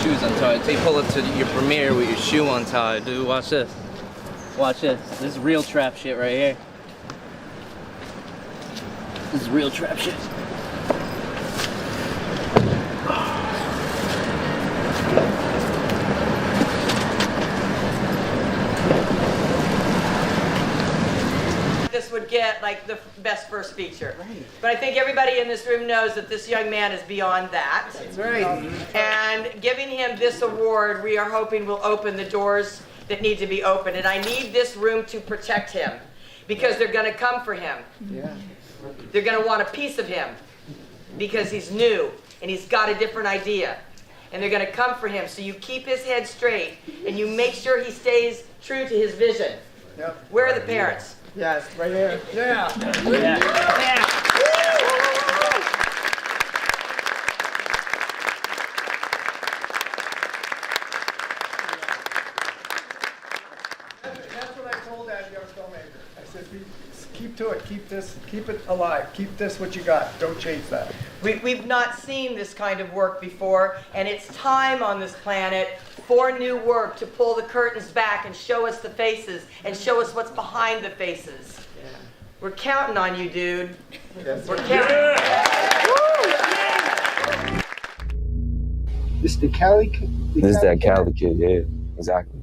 shoes untied. So you pull up to your premiere with your shoe untied, dude. Watch this. Watch this. This is real trap shit right here. This is real trap shit. This would get like the best first feature. Right. But I think everybody in this room knows that this young man is beyond that. That's right. And giving him this award, we are hoping will open the doors that need to be opened. And I need this room to protect him because they're going to come for him. Yeah. They're going to want a piece of him because he's new and he's got a different idea. And they're going to come for him. So you keep his head straight and you make sure he stays true to his vision. Yep. Where are the parents? Yes, right here. Yeah. Yeah. That's what I told that young filmmaker. I said, keep to it, keep it alive, keep this what you got. Don't change that. We've not seen this kind of work before, and it's time on this planet for new work to pull the curtains back and show us the faces and show us what's behind the faces. Yeah. We're counting on you, dude. Yes, We're counting. This the Cali kid? This is that Cali kid, yeah, exactly.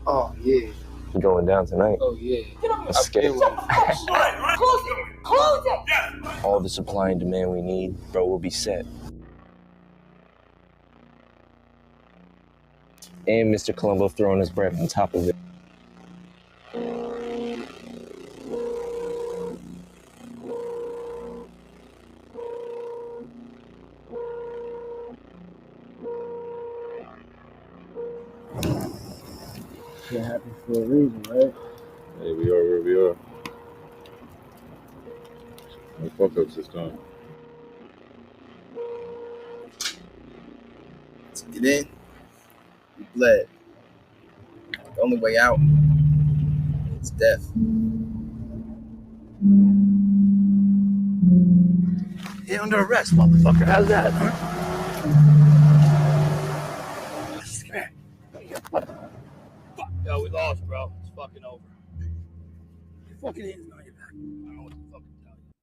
Oh, yeah. He going down tonight. Oh, yeah. I'm scared. Close it! Close it! All the supply and demand we need, bro, will be set. And Mr. Columbo throwing his breath on top of it. It happens for a reason, right? Hey, we are where we are. No fuck ups this time. To get in, we bled. The only way out is death. You're under arrest, motherfucker. How's that, huh? Come here. Fuck. Yo, we lost, bro. It's fucking over. Your fucking hands on your back. I don't know what the fuck to tell you.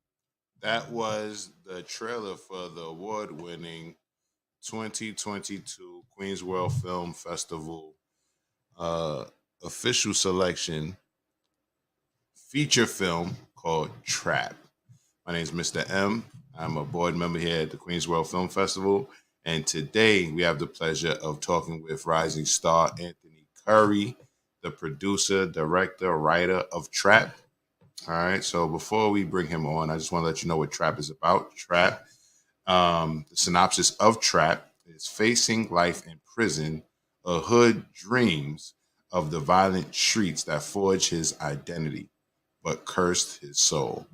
That was the trailer for the award-winning 2022 Queens World Film Festival official selection feature film called Trap. My name is Mr. M. I'm a board member here at the Queens World Film Festival, and today we have the pleasure of talking with rising star Anthony Curry, the producer, director, writer of Trap. All right, so before we bring him on, I just want to let you know what Trap is about. Trap, the synopsis of Trap is facing life in prison, a hood dreams of the violent streets that forge his identity, but cursed his soul.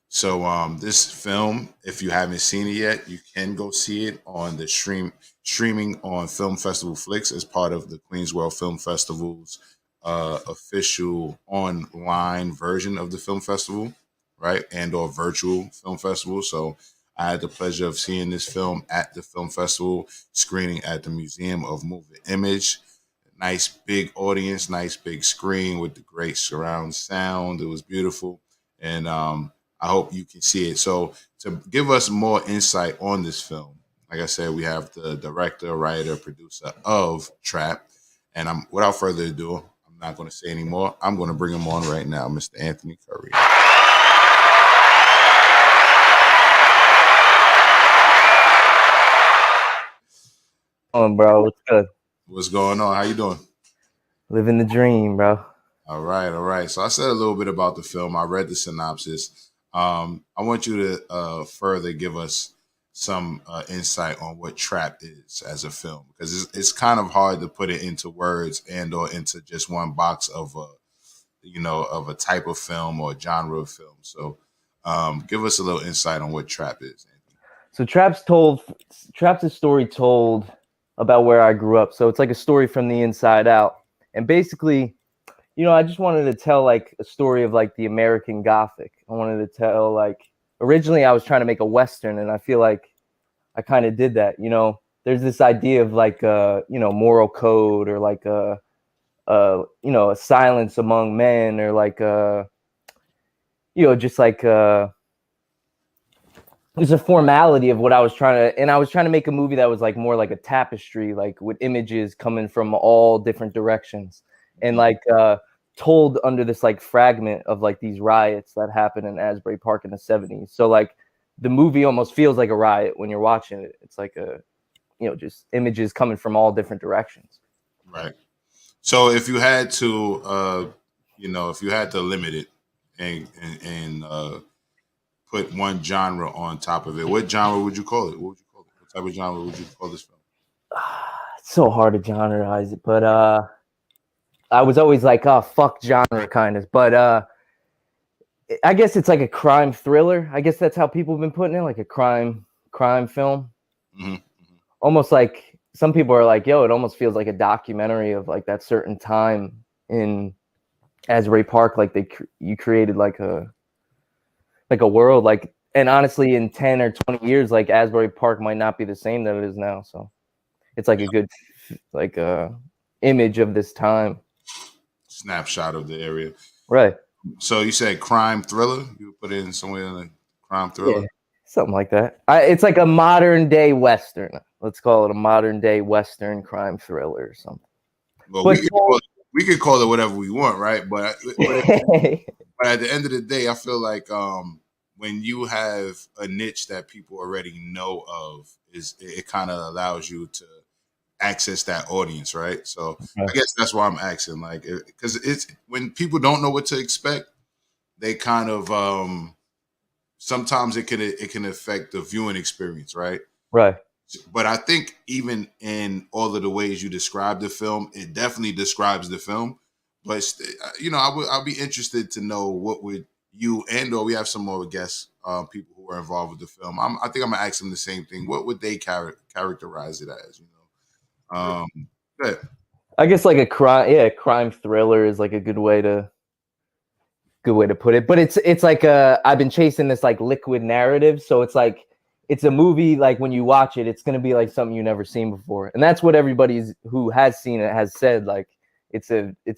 So this film, if you haven't seen it yet, you can go see it on the streaming on Film Festival Flicks as part of the Queens World Film Festival's official online version of the film festival, right? And or virtual film festival. So I had the pleasure of seeing this film at the film festival, screening at the Museum of Moving Image. Nice big audience, nice big screen with the great surround sound. It was beautiful. And I hope you can see it. So to give us more insight on this film, like I said, we have the director, writer, producer of Trap. And without further ado, I'm not going to say any more. I'm going to bring him on right now, Mr. Anthony Curry. Bro, what's good? What's going on? How you doing? Living the dream, bro. All right. So I said a little bit about the film. I read the synopsis. I want you to further give us some insight on what Trap is as a film, because it's kind of hard to put it into words and or into just one box of a type of film or genre of film. So give us a little insight on what Trap is, Anthony. So Trap's a story told about where I grew up. So it's like a story from the inside out. And basically, I just wanted to tell like a story of like the American Gothic. I wanted to tell originally I was trying to make a Western, and I feel like I kind of did that, there's this idea of like moral code, or like a silence among men, or like just like there's a formality of what I was trying to, and I was trying to make a movie that was like more like a tapestry, like with images coming from all different directions, and like told under this like fragment of like these riots that happened in Asbury Park in the 70s. So like the movie almost feels like a riot when you're watching it. It's like just images coming from all different directions. Right. So if you had to, if you had to limit it and put one genre on top of it, what genre would you call it? What would you call it? What type of genre would you call this film? It's so hard to genreize it, but I was always like, oh, fuck genre kind of. But I guess it's like a crime thriller. I guess that's how people have been putting it, like a crime film. Mm-hmm. Almost like some people are like, yo, it almost feels like a documentary of like that certain time in Asbury Park. Like you created like a world, like, and honestly in 10 or 20 years, like Asbury Park might not be the same that it is now. So it's like a good like image of this time. Snapshot of the area. Right. So you said crime thriller? You would put it in somewhere in a crime thriller? Yeah, something like that. It's like a modern day Western. Let's call it a modern day Western crime thriller or something. Well, we could call it whatever we want, right? But at the end of the day, I feel like when you have a niche that people already know of, it kind of allows you to access that audience, right? So I guess that's why I'm asking, like, because it's when people don't know what to expect, they kind of sometimes it can affect the viewing experience, right? Right. But I think even in all of the ways you describe the film, it definitely describes the film. But I'll be interested to know what would you or we have some more guests, people who are involved with the film. I think I'm gonna ask them the same thing. What would they characterize it as? Good. I guess like a crime thriller is like a good way to put it. But it's like I've been chasing this like liquid narrative, so it's like it's a movie, like when you watch it, it's gonna be like something you've never seen before, and that's what everybody who has seen it has said. Like it's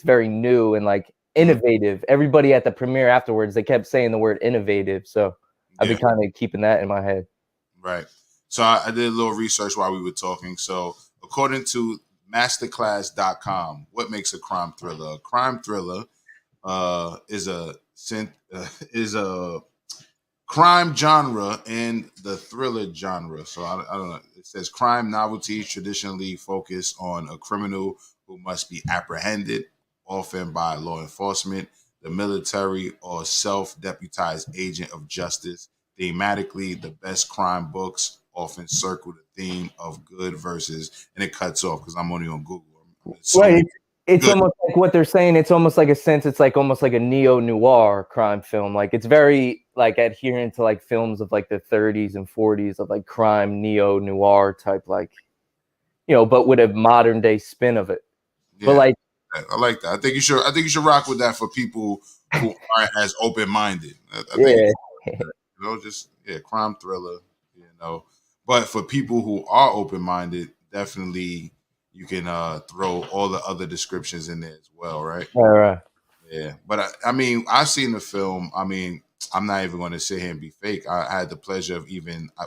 very new and like innovative. Everybody at the premiere afterwards, they kept saying the word innovative, so I've been kind of keeping that in my head. Right. So I did a little research while we were talking. So according to masterclass.com, what makes a crime thriller? A crime thriller is a crime genre and the thriller genre. So I don't know. It says crime novelty traditionally focus on a criminal who must be apprehended, often by law enforcement, the military, or self-deputized agent of justice. Thematically, the best crime books often circle the theme of good versus, and it cuts off because I'm only on Google. Right. It's almost like what they're saying. It's almost like it's like almost like a neo-noir crime film. Like it's very like adherent to like films of like the 30s and 40s of like crime neo-noir type, like, but with a modern day spin of it. Yeah, but like, I like that. I think you should rock with that for people who aren't as open-minded. I think, crime thriller, But for people who are open-minded, definitely you can throw all the other descriptions in there as well, right? All right. Yeah, but I mean, I've seen the film. I mean, I'm not even going to sit here and be fake. I had the pleasure of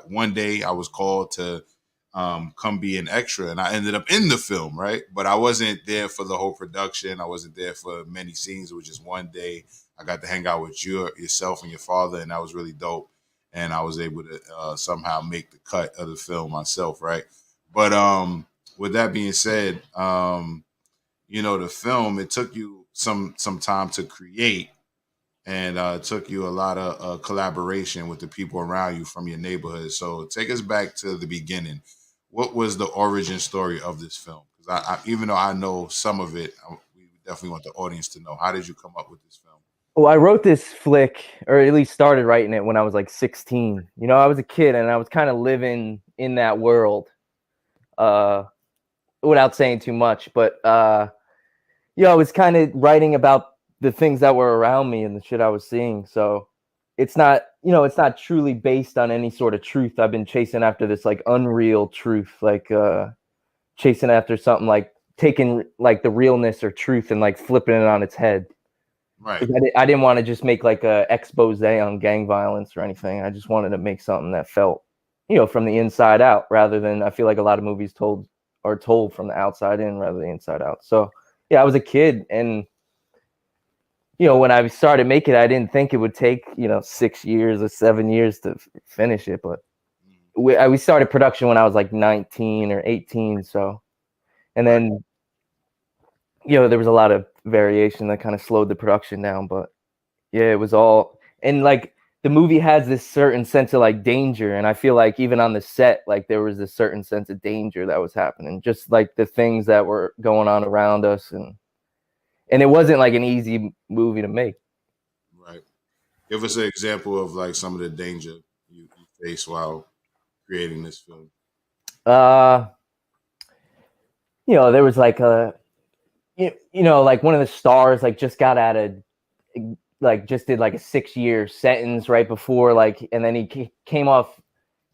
one day I was called to come be an extra, and I ended up in the film, right? But I wasn't there for the whole production. I wasn't there for many scenes. It was just one day. I got to hang out with yourself and your father, and that was really dope. And I was able to somehow make the cut of the film myself, right? But with that being said, the film, it took you some time to create, and it took you a lot of collaboration with the people around you from your neighborhood. So take us back to the beginning. What was the origin story of this film? Because I even though I know some of it, we definitely want the audience to know. How did you come up with this film? Well, I wrote this flick, or at least started writing it when I was like 16. I was a kid and I was kind of living in that world, without saying too much. But, I was kind of writing about the things that were around me and the shit I was seeing. So it's not, you know, it's not truly based on any sort of truth. I've been chasing after this like unreal truth, like chasing after something like taking like the realness or truth and like flipping it on its head. Right. I didn't want to just make like a expose on gang violence or anything. I just wanted to make something that felt, you know, from the inside out, rather than, I feel like a lot of movies are told from the outside in rather than the inside out. So yeah, I was a kid, and you know, when I started making it, I didn't think it would take, you know, 6 years or 7 years to finish it. But we started production when I was like 19 or 18. So, and then, you know, there was a lot of variation that kind of slowed the production down. But yeah, it was all, and like the movie has this certain sense of like danger. And I feel like even on the set, like there was a certain sense of danger that was happening, just like the things that were going on around us. And it wasn't like an easy movie to make. Right. Give us an example of like some of the danger you face while creating this film. You know, there was like you know, like one of the stars like just got out of, like just did like a 6-year sentence right before, like, and then he came off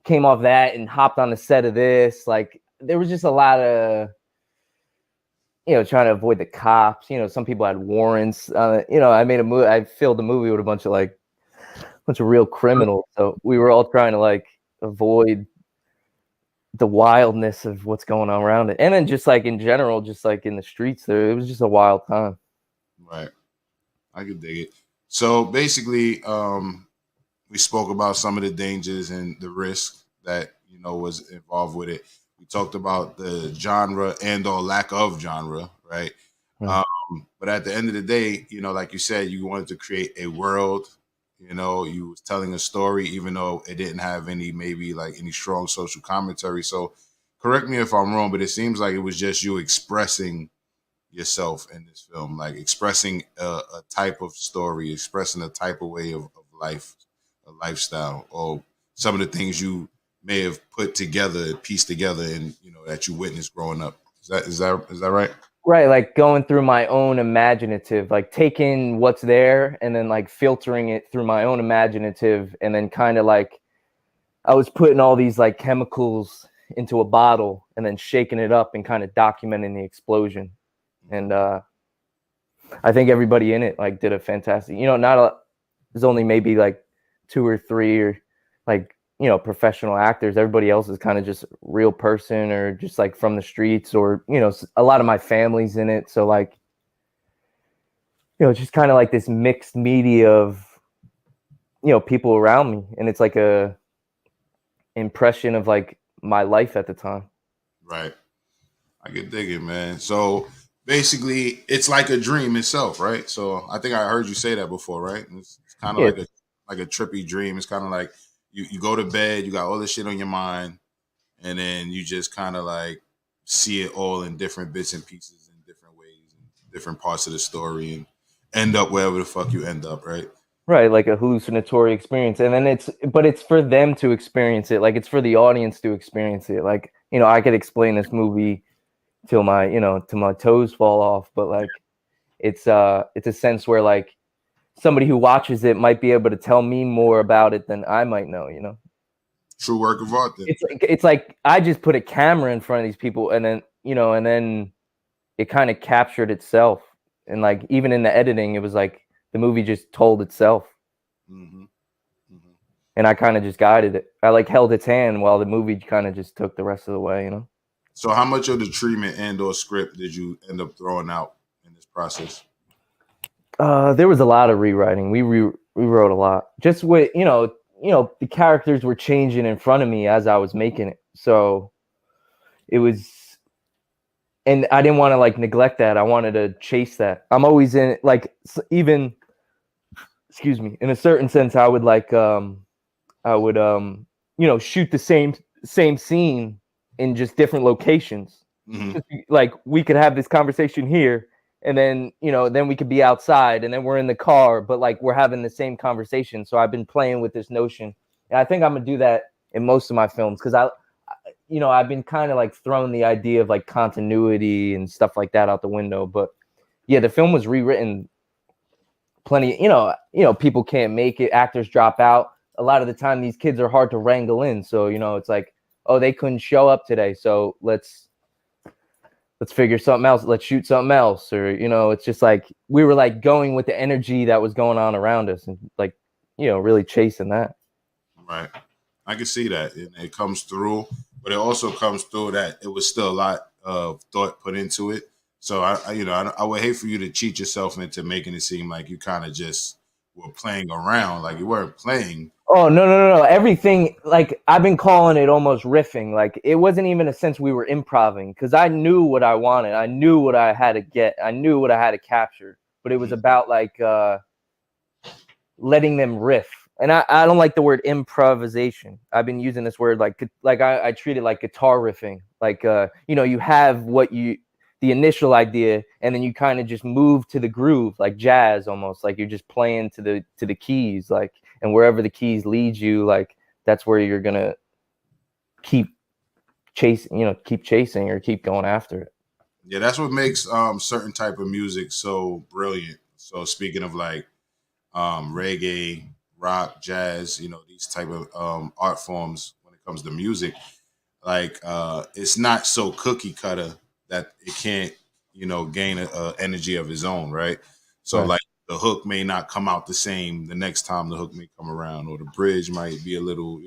that and hopped on the set of this. Like there was just a lot of, you know, trying to avoid the cops. You know, some people had warrants. You know, I filled the movie with a bunch of real criminals. So we were all trying to like avoid the wildness of what's going on around it. And then just like in general, just like in the streets there, it was just a wild time. Right. I could dig it. So basically, we spoke about some of the dangers and the risk that, you know, was involved with it. We talked about the genre and or lack of genre, right? Right. But at the end of the day, you know, like you said, you wanted to create a world. You know, you was telling a story, even though it didn't have any strong social commentary. So, correct me if I'm wrong, but it seems like it was just you expressing yourself in this film, like expressing a type of story, expressing a type of way of life, a lifestyle, or some of the things you may have put together, pieced together, and you know that you witnessed growing up. Is that right? Right, like going through my own imaginative, like taking what's there and then like filtering it through my own imaginative, and then kind of like I was putting all these like chemicals into a bottle and then shaking it up and kind of documenting the explosion. And I think everybody in it like did a fantastic, you know, there's only maybe like 2 or 3 or like, you know, professional actors. Everybody else is kind of just real person or just like from the streets, or, you know, a lot of my family's in it. So like, you know, just kind of like this mixed media of, you know, people around me. And it's like a impression of like my life at the time. Right. I could dig it, man. So basically, it's like a dream itself, right? So I think I heard you say that before, right? It's kind of Yeah. like a trippy dream. It's kind of like you go to bed, you got all this shit on your mind, and then you just kind of like see it all in different bits and pieces in different ways and different parts of the story, and end up wherever the fuck you end up, right? Right, like a hallucinatory experience. And then it's for them to experience it. Like it's for the audience to experience it. Like, you know, I could explain this movie till my toes fall off, but like it's a sense where like somebody who watches it might be able to tell me more about it than I might know, you know. True work of art. Then. It's like I just put a camera in front of these people, and then, you know, and then it kind of captured itself. And like even in the editing, it was like the movie just told itself. Mm-hmm. Mm-hmm. And I kind of just guided it. I like held its hand while the movie kind of just took the rest of the way, you know. So how much of the treatment and or script did you end up throwing out in this process? There was a lot of rewriting. We rewrote a lot. Just with, you know, the characters were changing in front of me as I was making it. So it was, and I didn't want to like neglect that. I wanted to chase that. I'm always in it, like even, excuse me, in a certain sense, I would like, you know, shoot the same scene in just different locations. Mm-hmm. Like we could have this conversation here, and then, you know, then we could be outside, and then we're in the car, but like we're having the same conversation. So I've been playing with this notion, and I think I'm gonna do that in most of my films, because you know, I've been kind of like throwing the idea of like continuity and stuff like that out the window. But yeah, the film was rewritten plenty, people can't make it, actors drop out. A lot of the time these kids are hard to wrangle in. So, it's like, oh, they couldn't show up today, so let's figure something else. Let's shoot something else. Or, it's just like we were like going with the energy that was going on around us and like, really chasing that. Right. I can see that. It comes through, but it also comes through that it was still a lot of thought put into it. So I would hate for you to cheat yourself into making it seem like you kind of just were playing around, like you weren't playing. Oh, no. Everything, like, I've been calling it almost riffing. Like, it wasn't even a sense we were improvising, because I knew what I wanted. I knew what I had to get. I knew what I had to capture. But it was about, like, letting them riff. And I don't like the word improvisation. I've been using this word like I treat it like guitar riffing. Like, you have the initial idea, and then you kind of just move to the groove, like jazz almost. Like you're just playing to the keys, like, and wherever the keys lead you, like that's where you're gonna keep chasing or keep going after it. Yeah, that's what makes certain type of music so brilliant. So speaking of like reggae, rock, jazz, these type of art forms when it comes to music, like it's not so cookie cutter that it can't, gain a energy of its own, right? So Right. like the hook may not come out the same the next time the hook may come around, or the bridge might be a little,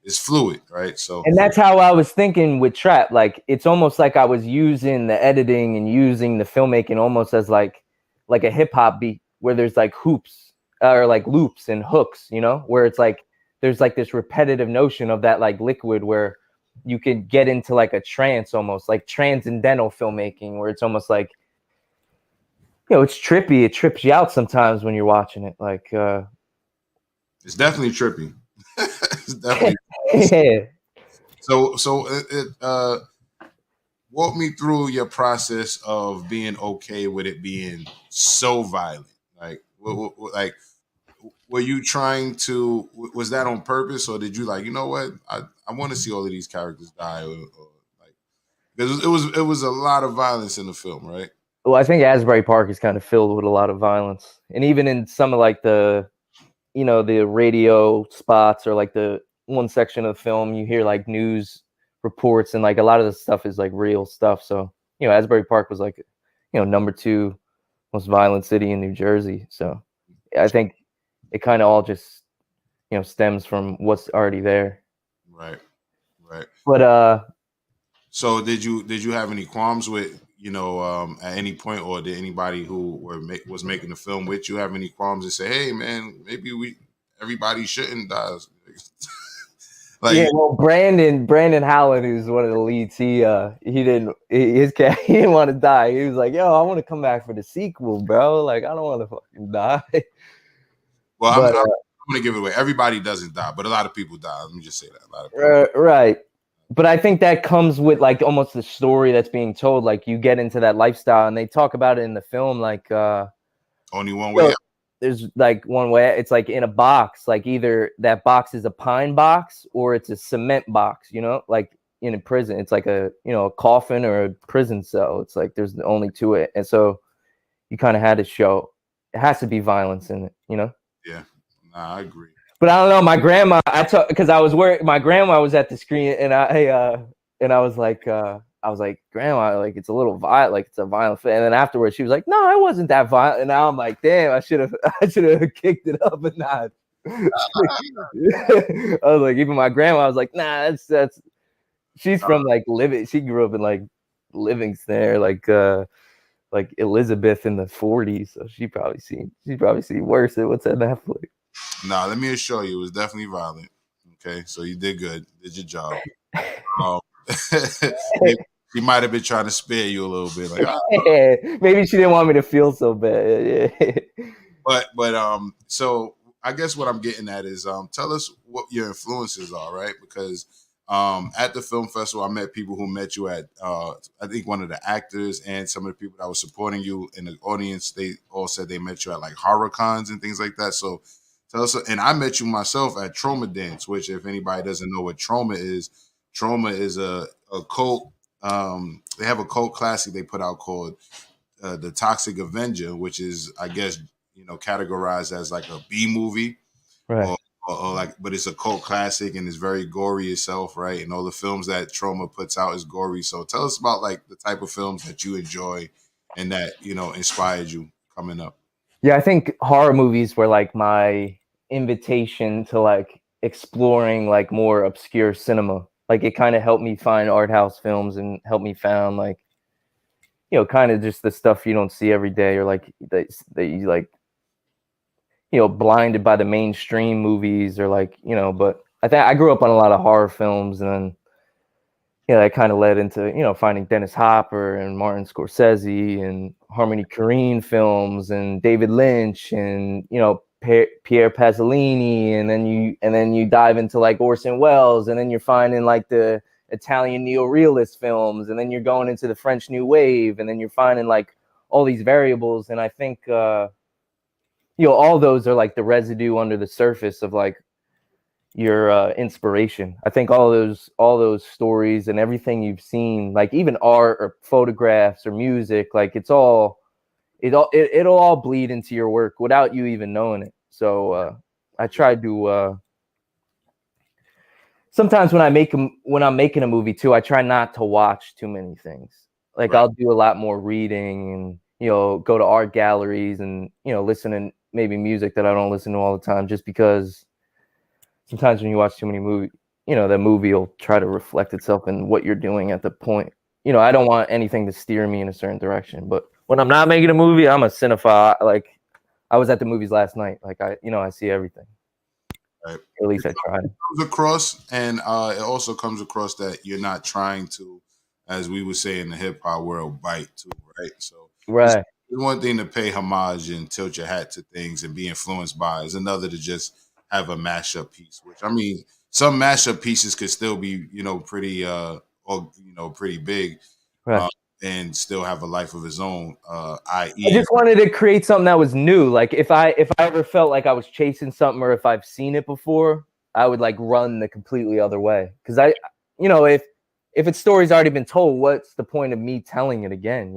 it's fluid, right? So And that's how I was thinking with trap. Like it's almost like I was using the editing and using the filmmaking almost as like a hip hop beat where there's like hoops or like loops and hooks, where it's like there's like this repetitive notion of that like liquid where you could get into like a trance, almost like transcendental filmmaking, where it's almost like, it's trippy. It trips you out sometimes when you're watching it. Like, it's definitely trippy. It's definitely. yeah. So walk me through your process of being okay with it being so violent. Like, like, were you trying to? Was that on purpose, or did you like? You know what? I want to see all of these characters die, or like, because it was a lot of violence in the film, right? Well, I think Asbury Park is kind of filled with a lot of violence, and even in some of like the radio spots or like the one section of the film, you hear like news reports, and like a lot of the stuff is like real stuff. So Asbury Park was like number 2 most violent city in New Jersey. So I think it kind of all just stems from what's already there. Right. But so did you have any qualms with at any point, or did anybody who was making the film with you have any qualms and say, hey man, maybe everybody shouldn't die? Like, yeah, well, Brandon Howland, who's one of the leads, he didn't want to die. He was like, yo, I want to come back for the sequel, bro. Like, I don't want to fucking die. Well, I'm gonna give it away. Everybody doesn't die, but a lot of people die. Let me just say that. A lot of people. Right. But I think that comes with like almost the story that's being told. Like you get into that lifestyle, and they talk about it in the film. Like only one way. There's like one way. It's like in a box. Like either that box is a pine box or it's a cement box. Like in a prison, it's like a a coffin or a prison cell. It's like there's only 2 it, and so you kind of had to show it has to be violence in it. Yeah, nah, I agree. But I don't know. My grandma, because I was worried. My grandma was at the screen, and I was like, grandma, like it's a little violent, like it's a violent film. And then afterwards, she was like, no, it wasn't that violent. And now I'm like, damn, I should have kicked it up a notch. I was like, even my grandma, I was like, nah, that's. She's from like she grew up in like Livingston, like Elizabeth in the 40s, so she probably seen worse than what's at Netflix. Nah, let me assure you, it was definitely violent. Okay, so you did good, did your job. She might have been trying to spare you a little bit, like maybe she didn't want me to feel so bad. But so I guess what I'm getting at is tell us what your influences are, right? Because at the film festival, I met people who met you at I think one of the actors and some of the people that were supporting you in the audience. They all said they met you at like horror cons and things like that. So tell us. And I met you myself at Trauma Dance, which if anybody doesn't know what Trauma is a cult. They have a cult classic they put out called The Toxic Avenger, which is, I guess, categorized as like a B movie, Right. or like, but it's a cult classic and it's very gory itself, right? And all the films that Trauma puts out is gory. So tell us about like the type of films that you enjoy and that inspired you coming up. Yeah, I think horror movies were like my invitation to like exploring like more obscure cinema. Like it kind of helped me find art house films and helped me found like, kind of just the stuff you don't see every day, or like that you like, blinded by the mainstream movies, or like, but I think I grew up on a lot of horror films, and then that kind of led into, finding Dennis Hopper and Martin Scorsese and Harmony Korine films and David Lynch and, Pierre Pasolini. And then you dive into like Orson Welles, and then you're finding like the Italian neo-realist films, and then you're going into the French New Wave, and then you're finding like all these variables. And I think, all those are like the residue under the surface of like your inspiration. I think all those stories and everything you've seen, like even art or photographs or music, like it'll all bleed into your work without you even knowing it. So I try to sometimes when I'm making a movie too, I try not to watch too many things. Like I'll do a lot more reading and go to art galleries and listen to maybe music that I don't listen to all the time, just because sometimes when you watch too many movies, the movie will try to reflect itself in what you're doing at the point. I don't want anything to steer me in a certain direction. But when I'm not making a movie, I'm a cinephile. Like I was at the movies last night. Like I see everything. Right. At least I tried. It comes across, and it also comes across that you're not trying to, as we would say in the hip hop world, bite too, right? So right. It's one thing to pay homage and tilt your hat to things and be influenced by. It's another to just have a mashup piece, which I mean, some mashup pieces could still be, pretty, pretty big, Right. and still have a life of its own. I just wanted to create something that was new. Like if I ever felt like I was chasing something, or if I've seen it before, I would like run the completely other way. Because if its story's already been told, what's the point of me telling it again?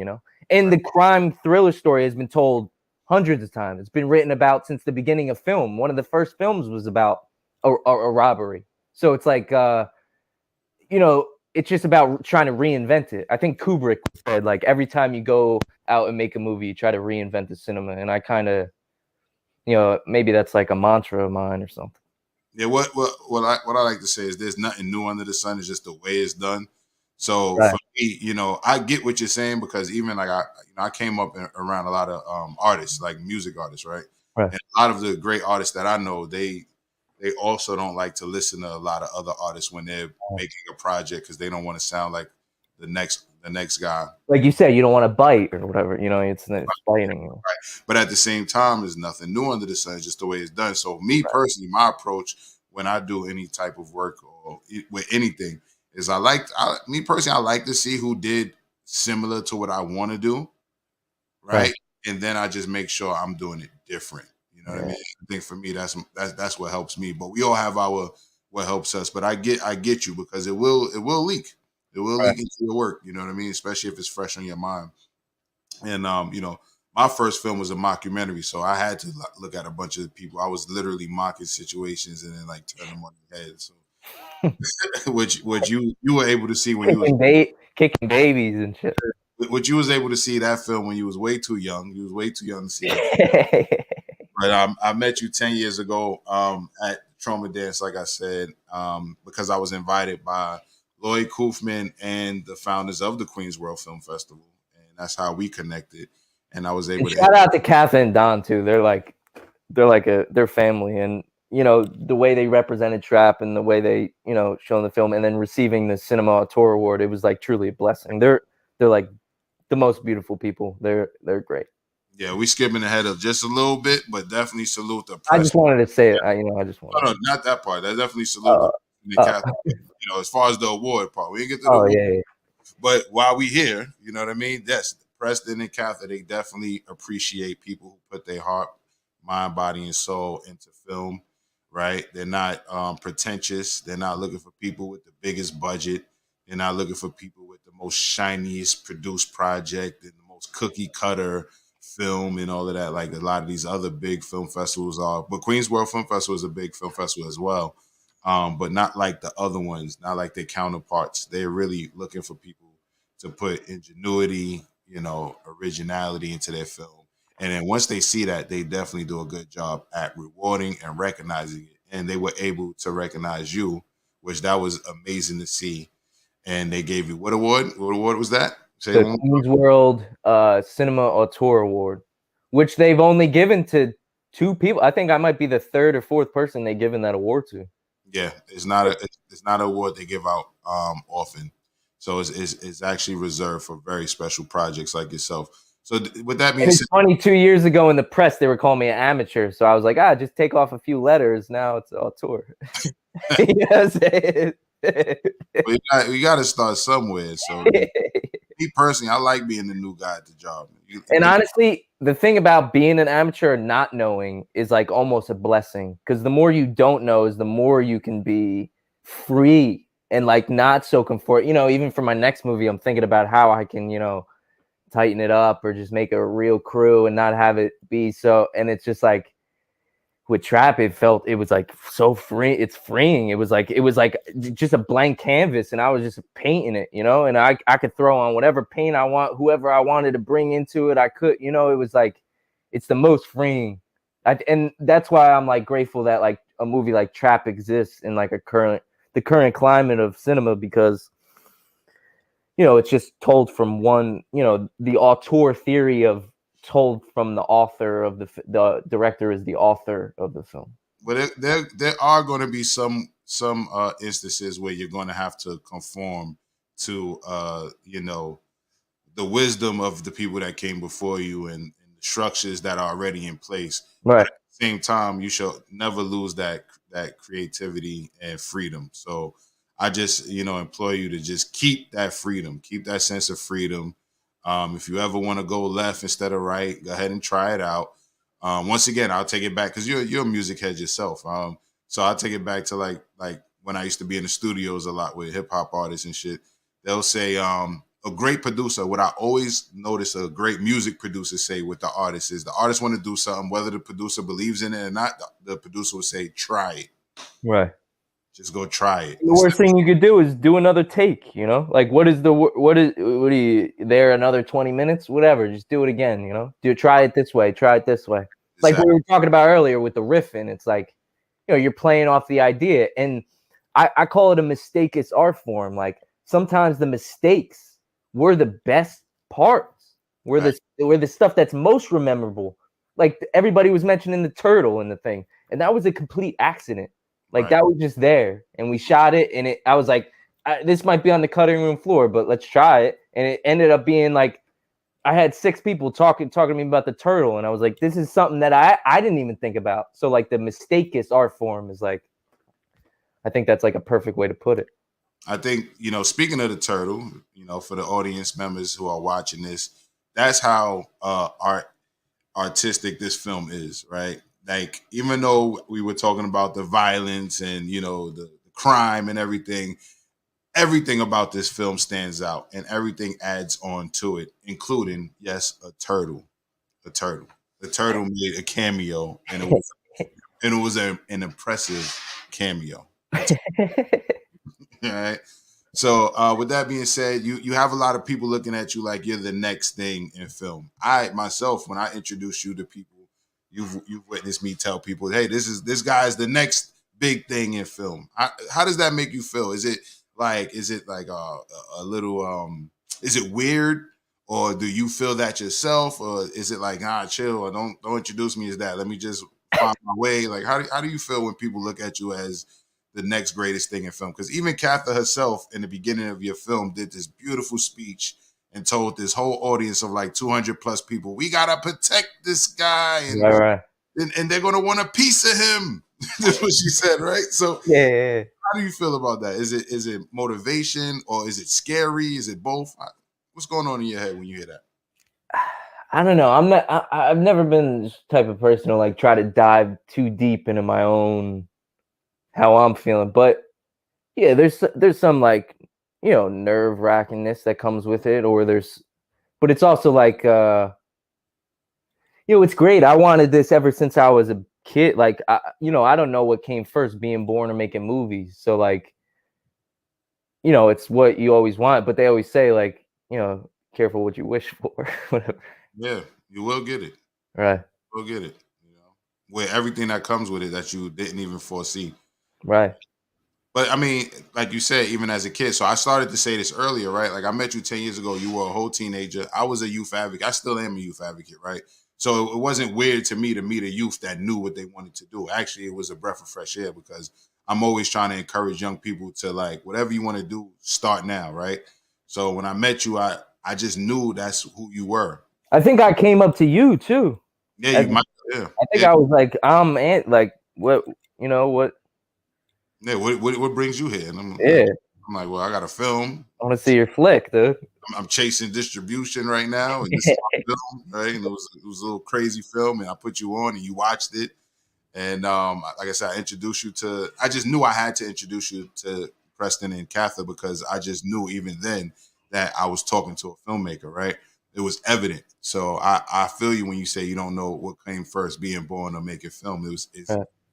And the crime thriller story has been told hundreds of times. It's been written about since the beginning of film. One of the first films was about a robbery. So it's like, it's just about trying to reinvent it. I think Kubrick said, like, every time you go out and make a movie, you try to reinvent the cinema. And I kind of, maybe that's like a mantra of mine or something. Yeah, what I like to say is there's nothing new under the sun. It's just the way it's done. So Right. for me, I get what you're saying, because even like I came up around a lot of artists, like music artists, right? Right. And a lot of the great artists that I know, they also don't like to listen to a lot of other artists when they're making a project, because they don't want to sound like the next guy. Like you said, you don't want to bite or whatever. It's biting. Right. But at the same time, there's nothing new under the sun. It's just the way it's done. So me personally, my approach when I do any type of work or with anything is I like to see who did similar to what I want to do, right? And then I just make sure I'm doing it different. You know what I mean? I think for me, that's what helps me. But we all have what helps us. But I get you, because it will leak. It will leak into your work. You know what I mean? Especially if it's fresh on your mind. And my first film was a mockumentary, so I had to look at a bunch of people. I was literally mocking situations and then like turn them on their head. So, which you were able to see when you was kicking babies and shit. Which you was able to see that film when you was way too young. You was way too young to see it. But I met you 10 years ago at Trauma Dance, like I said, because I was invited by Lloyd Kaufman and the founders of the Queens World Film Festival, and that's how we connected. And I was able to shout out to Kath and Don too. They're family, and the way they represented Trap and the way they shown the film, and then receiving the Cinema Auteur Award, it was like truly a blessing. They're like the most beautiful people. They're great. Yeah, we skipping ahead of just a little bit, but definitely salute the press. I just wanted to say it. I just wanted. No, not that part. I definitely salute the Kath. As far as the award part, we didn't get to the award. Yeah. But while we here, you know what I mean? Yes, Preston and Katha, they definitely appreciate people who put their heart, mind, body, and soul into film, right? They're not pretentious. They're not looking for people with the biggest budget. They're not looking for people with the most shiniest produced project and the most cookie cutter film and all of that, like a lot of these other big film festivals are. But Queens World Film Festival is a big film festival as well, but not like the other ones, not like their counterparts. They're really looking for people to put ingenuity, originality into their film. And then once they see that, they definitely do a good job at rewarding and recognizing it. And they were able to recognize you, which that was amazing to see. And they gave you what award? What award was that? Say it The one more. Queens World Cinema Auteur Award, which they've only given to 2 people. I think I might be the 3rd or 4th person they've given that award to. Yeah, it's not an award they give out often, so it's actually reserved for very special projects like yourself. So with that being And said, it's funny, 2 years ago in the press, they were calling me an amateur. So I was like, just take off a few letters. Now it's auteur. You know what I'm saying? we got to start somewhere. So me personally, I like being the new guy at the job. And honestly, the thing about being an amateur and not knowing is like almost a blessing, because the more you don't know is the more you can be free and like not so comfort. Even for my next movie, I'm thinking about how I can, tighten it up or just make a real crew and not have it be so. And it's just like with Trap, it was like so free. It's freeing. It was like just a blank canvas, and I was just painting it, and I could throw on whatever paint I want, whoever I wanted to bring into it, I could, it was like, it's the most freeing. And that's why I'm like grateful that like a movie like Trap exists in like the current climate of cinema, because it's just told from one, the auteur theory of told from the author of the director is the author of the film. But there are going to be some instances where you're going to have to conform to the wisdom of the people that came before you and the structures that are already in place. Right. But at the same time, you should never lose that creativity and freedom. So I just implore you to just keep that freedom, keep that sense of freedom. If you ever want to go left instead of right, go ahead and try it out. Once again, I'll take it back because you're a music head yourself. So I'll take it back to like when I used to be in the studios a lot with hip hop artists and shit. They'll say a great producer. What I always notice a great music producer say with the artist is the artist want to do something, whether the producer believes in it or not. The producer will say, "Try it." Right. Just go try it. The worst thing you could do is do another take, like what are you there another 20 minutes, whatever, just do it again, try it this way. Exactly. Like we were talking about earlier with the riffing, it's like, you're playing off the idea, and I call it a mistake is art form. Like sometimes the mistakes were the best parts, were the stuff that's most memorable. Like everybody was mentioning the turtle in the thing, and that was a complete accident. Like that was just there, and we shot it, and I was like, this might be on the cutting room floor, but let's try it. And it ended up being like, I had 6 people talking to me about the turtle, and I was like, this is something that I didn't even think about. So like the mistakist art form is like, I think that's like a perfect way to put it. I think, speaking of the turtle, for the audience members who are watching this, that's how artistic this film is, right? Like, even though we were talking about the violence and, the crime and everything about this film stands out and everything adds on to it, including, yes, a turtle. The turtle made a cameo, and it was an impressive cameo. All right. So with that being said, you have a lot of people looking at you like you're the next thing in film. I myself, when I introduce you to people, you've witnessed me tell people, hey, this guy is the next big thing in film. How does that make you feel? Is it like a little is it weird, or do you feel that yourself, or is it like, chill, or don't introduce me as that, let me just find my way? Like how do you feel when people look at you as the next greatest thing in film? Because even Katha herself in the beginning of your film did this beautiful speech and told this whole audience of like 200 plus people, we gotta protect this guy, and Right. and they're gonna want a piece of him. That's what she said, right? So Yeah. how do you feel about that? Is it motivation, or is it scary? Is it both? What's going on in your head when you hear that? I don't know. I've never been this type of person to like try to dive too deep into my own how I'm feeling, but yeah, there's some like, nerve wrackingness that comes with it, but it's also like it's great. I wanted this ever since I was a kid. Like, I don't know what came first, being born or making movies. So like, it's what you always want. But they always say like, careful what you wish for, whatever. Yeah, you will get it. Right. You'll get it. With everything that comes with it that you didn't even foresee. Right. But I mean, like you said, even as a kid. So I started to say this earlier, right? Like I met you 10 years ago. You were a whole teenager. I was a youth advocate. I still am a youth advocate, right? So it wasn't weird to me to meet a youth that knew what they wanted to do. Actually, it was a breath of fresh air because I'm always trying to encourage young people to like, whatever you want to do, start now, right? So when I met you, I just knew that's who you were. I think I came up to you too. Yeah, you might. Yeah. I think I was like, like what, what? Yeah, what brings you here? And I'm like, well, I got a film. I want to see your flick, dude. I'm chasing distribution right now, and this is my film, right? And it was a little crazy film, and I put you on, and you watched it, and like I said, I introduced you to. I just knew I had to introduce you to Preston and Cather because I just knew even then that I was talking to a filmmaker, right? It was evident. So I feel you when you say you don't know what came first, being born or making film. It's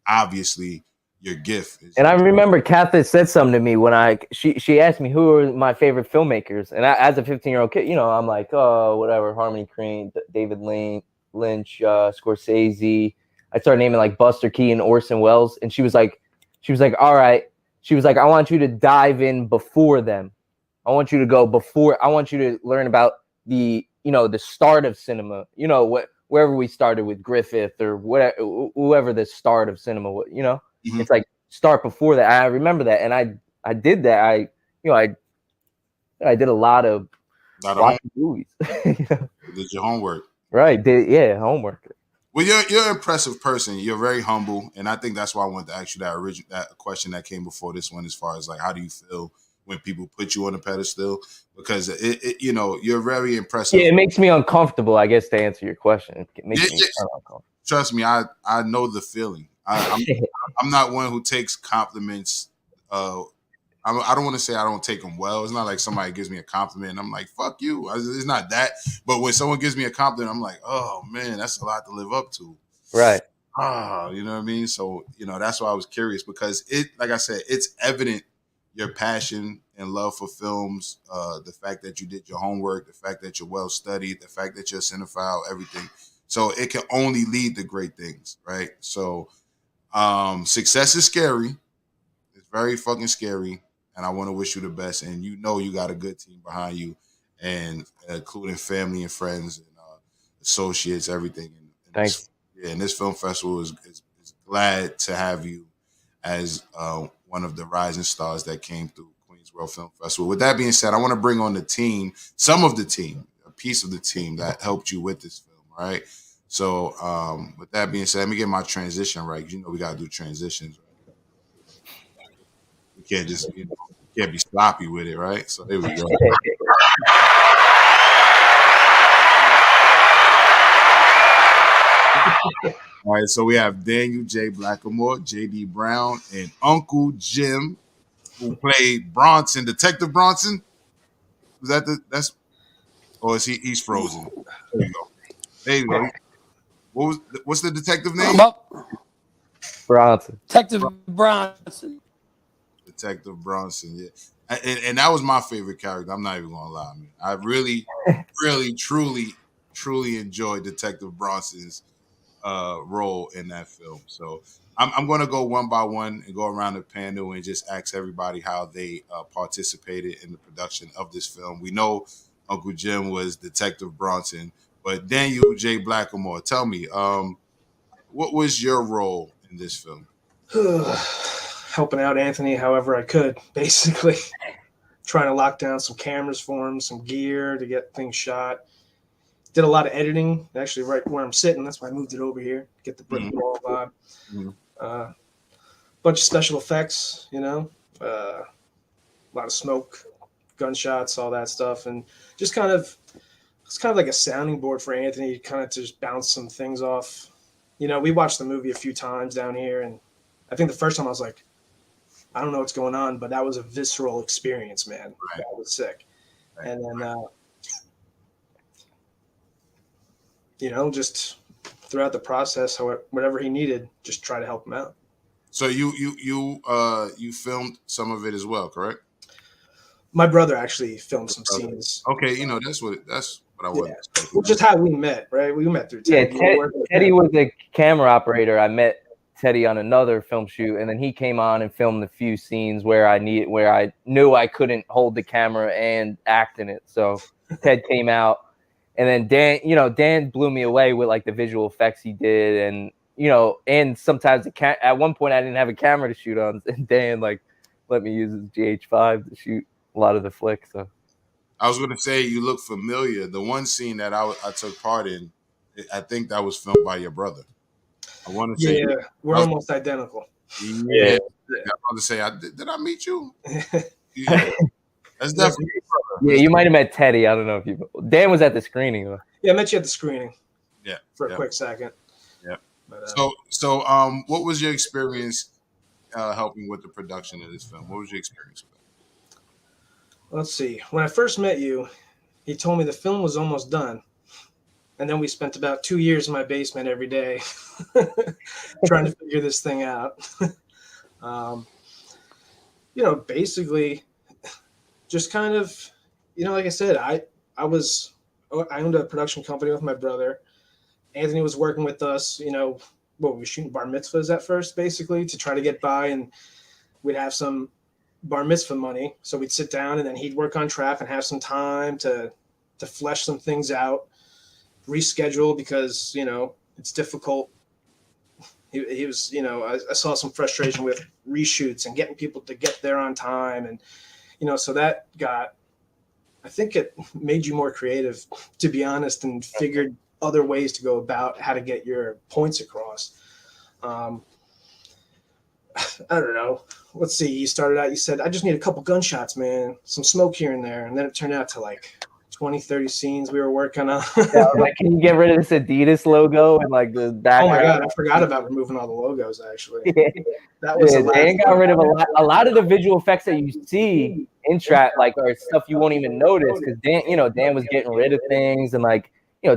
obviously your gift. And I remember Cather said something to me when she asked me who are my favorite filmmakers, and as a 15-year-old kid, I'm like, oh, whatever, Harmony Korine, David Lynch, Scorsese. I started naming like Buster Keaton, Orson Welles, and she was like, all right. She was like, I want you to dive in before them. I want you to go before. I want you to learn about the start of cinema. Wherever we started with Griffith or whatever, whoever the start of cinema was. Mm-hmm. It's like start before that. I remember that, and I did that. I did a lot of movies. Did your homework, right? Homework. Well, you're an impressive person. You're very humble, and I think that's why I wanted to ask you that question that came before this one, as far as like, how do you feel when people put you on a pedestal? Because you're very impressive. Yeah, it makes me uncomfortable, I guess, to answer your question. It makes me uncomfortable. Trust me, I know the feeling. I'm not one who takes compliments. I don't want to say I don't take them well. It's not like somebody gives me a compliment and I'm like, fuck you. It's not that. But when someone gives me a compliment, I'm like, oh, man, that's a lot to live up to. Right. You know what I mean? So, that's why I was curious because like I said, it's evident your passion and love for films, the fact that you did your homework, the fact that you're well-studied, the fact that you're a cinephile, everything. So it can only lead to great things, right? So success is scary. It's very fucking scary. And I want to wish you the best. And you got a good team behind you, and including family and friends and associates, everything. Thanks. And this film festival is glad to have you as one of the rising stars that came through Queens World Film Festival. With that being said, I want to bring on the team, some of the team, a piece of the team that helped you with this film, all right? So with that being said, let me get my transition right. We got to do transitions. Right? We can't just, can't be sloppy with it, right? So there we go. All right, so we have Daniel J. Blackamore, J.D. Brown, and Uncle Jim, who played Bronson, Detective Bronson. Was that or is he's frozen? There you go. There you go. What's the detective name? Bronson. Detective Bronson. Detective Bronson, yeah. And that was my favorite character. I'm not even gonna lie, man. I really, really, truly enjoyed Detective Bronson's role in that film. So I'm going to go one by one and go around the panel and just ask everybody how they participated in the production of this film. We know Uncle Jim was Detective Bronson, but Daniel J. Blackamore, tell me, what was your role in this film? Helping out Anthony however I could, basically. Trying to lock down some cameras for him, some gear to get things shot. Did a lot of editing, actually, right where I'm sitting. That's why I moved it over here to get the brick wall vibe. Bunch of special effects, a lot of smoke, gunshots, all that stuff, and it's kind of like a sounding board for Anthony, kind of to just bounce some things off. We watched the movie a few times down here, and I think the first time I was like, I don't know what's going on, but that was a visceral experience, man. Right. That was sick. Right. And then, just throughout the process, whatever he needed, just try to help him out. So you filmed some of it as well, correct? My brother actually filmed some scenes. Okay, that's what I was expecting. Which is how we met, right? We met through Yeah, Teddy. Teddy was the camera operator. I met Teddy on another film shoot, and then he came on and filmed a few scenes where I knew I couldn't hold the camera and act in it. So Ted came out, and then Dan blew me away with like the visual effects he did, and and sometimes at one point I didn't have a camera to shoot on, and Dan like let me use his GH5 to shoot a lot of the flicks. So I was going to say you look familiar. The one scene that I took part in, I think that was filmed by your brother. I want to say, we're almost identical. Yeah, I was about to say, did I meet you? Yeah. That's definitely. Yeah, you might have met Teddy. I don't know if you. Dan was at the screening though. Yeah, I met you at the screening. Yeah, for a quick second. Yeah. But, so what was your experience helping with the production of this film? What was your experience with that? Let's see. When I first met you, he told me the film was almost done. And then we spent about 2 years in my basement every day trying to figure this thing out. Basically just kind of, like I said, I owned a production company with my brother. Anthony was working with us, we were shooting bar mitzvahs at first, basically, to try to get by. And we'd have some bar mitzvah money. So we'd sit down and then he'd work on Trap and have some time to flesh some things out, reschedule because, it's difficult. He was, I saw some frustration with reshoots and getting people to get there on time. And, so that I think it made you more creative, to be honest, and figured other ways to go about how to get your points across. I don't know. Let's see. You started out, you said, I just need a couple gunshots, man. Some smoke here and there. And then it turned out to like 20, 30 scenes we were working on. Like, can you get rid of this Adidas logo and like the background? Oh my God, I forgot about removing all the logos, actually. That was Dan got rid of a lot of the visual effects that you see in Trap, like, are stuff you won't even notice because Dan was getting rid of things and like,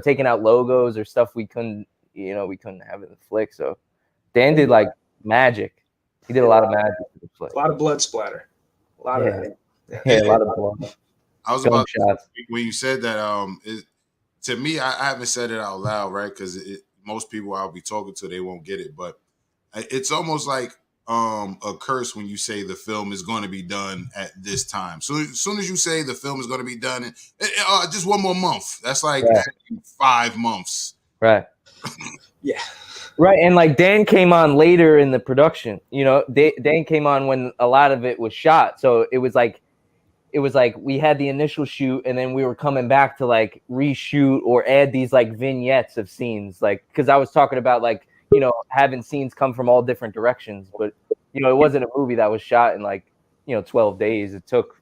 taking out logos or stuff we couldn't have in the flick. So Dan did like magic. He did a lot of magic in the flick. A lot of blood splatter. A lot of it. Yeah, a lot of blood. I was about to, when you said that, to me, I haven't said it out loud, right? Because most people I'll be talking to, they won't get it. But it's almost like a curse when you say the film is going to be done at this time. So as soon as you say the film is going to be done, just one more month. That's like 5 months. Right. Yeah. Right, and like Dan came on later in the production. Dan came on when a lot of it was shot. So it was like we had the initial shoot, and then we were coming back to like reshoot or add these like vignettes of scenes, like because I was talking about like having scenes come from all different directions, but it wasn't a movie that was shot in like 12 days. It took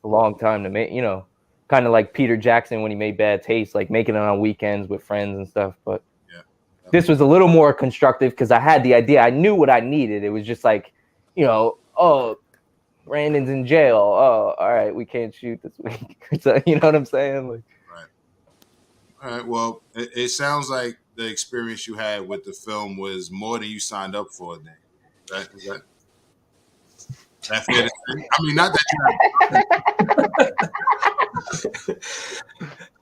a long time to make. Kind of like Peter Jackson when he made Bad Taste, like making it on weekends with friends and stuff, but. This was a little more constructive because I had the idea. I knew what I needed. It was just like, Brandon's in jail. Oh, all right, we can't shoot this week. So, you know what I'm saying? Like, right. All right. Well, it sounds like the experience you had with the film was more than you signed up for. Then, is that fair to say? I mean, not that you.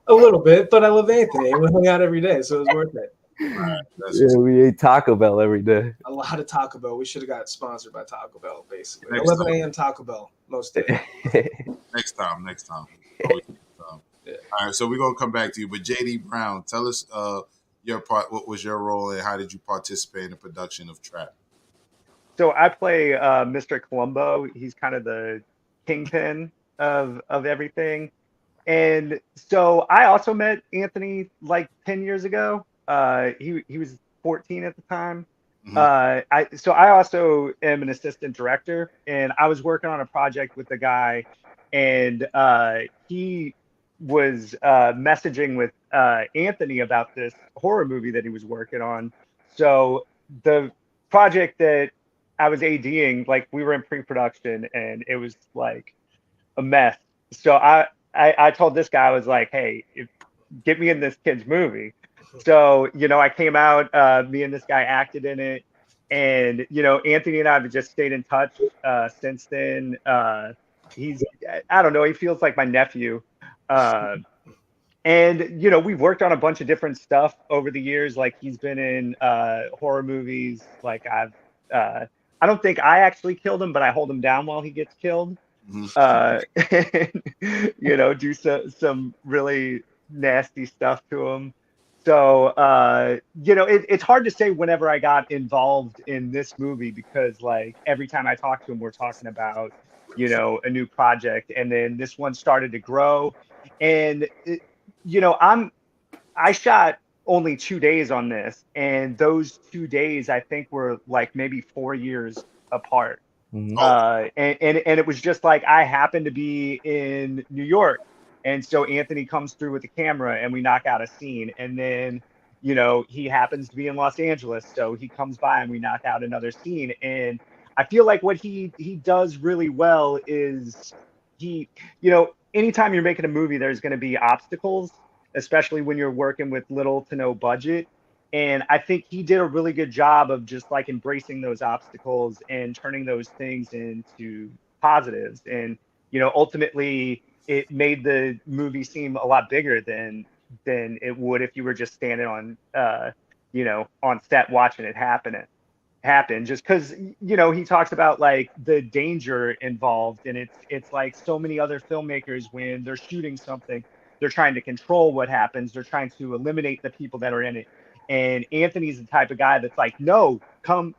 A little bit, but I love Anthony. We hung out every day, so it was worth it. Right, we ate Taco Bell every day. A lot of Taco Bell. We should have got sponsored by Taco Bell, basically. 11 a.m. Taco Bell most days. Next time. All right, so we're gonna come back to you. But JD Brown, tell us your part. What was your role, and how did you participate in the production of Trap? So I play Mr. Columbo. He's kind of the kingpin of everything. And so I also met Anthony like 10 years ago. He was 14 at the time. Mm-hmm. So I also am an assistant director, and I was working on a project with a guy, and he was messaging with Anthony about this horror movie that he was working on. So the project that I was ADing, like we were in pre-production, and it was like a mess. So I told this guy, I was like, hey, get me in this kid's movie. So, I came out, me and this guy acted in it. And, Anthony and I have just stayed in touch since then. He's, I don't know, he feels like my nephew. Uh, and, we've worked on a bunch of different stuff over the years. Like he's been in horror movies. Like I don't think I actually killed him, but I hold him down while he gets killed. And, do some really nasty stuff to him. So, it's hard to say whenever I got involved in this movie because, like, every time I talk to him, we're talking about, a new project. And then this one started to grow. And, I shot only 2 days on this. And those 2 days, I think, were like maybe 4 years apart. Mhm. And it was just like I happened to be in New York. And so Anthony comes through with the camera and we knock out a scene. And then, he happens to be in Los Angeles. So he comes by and we knock out another scene. And I feel like what he does really well is anytime you're making a movie, there's going to be obstacles, especially when you're working with little to no budget. And I think he did a really good job of just like embracing those obstacles and turning those things into positives. And, ultimately it made the movie seem a lot bigger than it would if you were just standing on, on set watching it happen just because, he talks about like the danger involved. And it's like so many other filmmakers, when they're shooting something, they're trying to control what happens. They're trying to eliminate the people that are in it. And Anthony's the type of guy that's like, no, come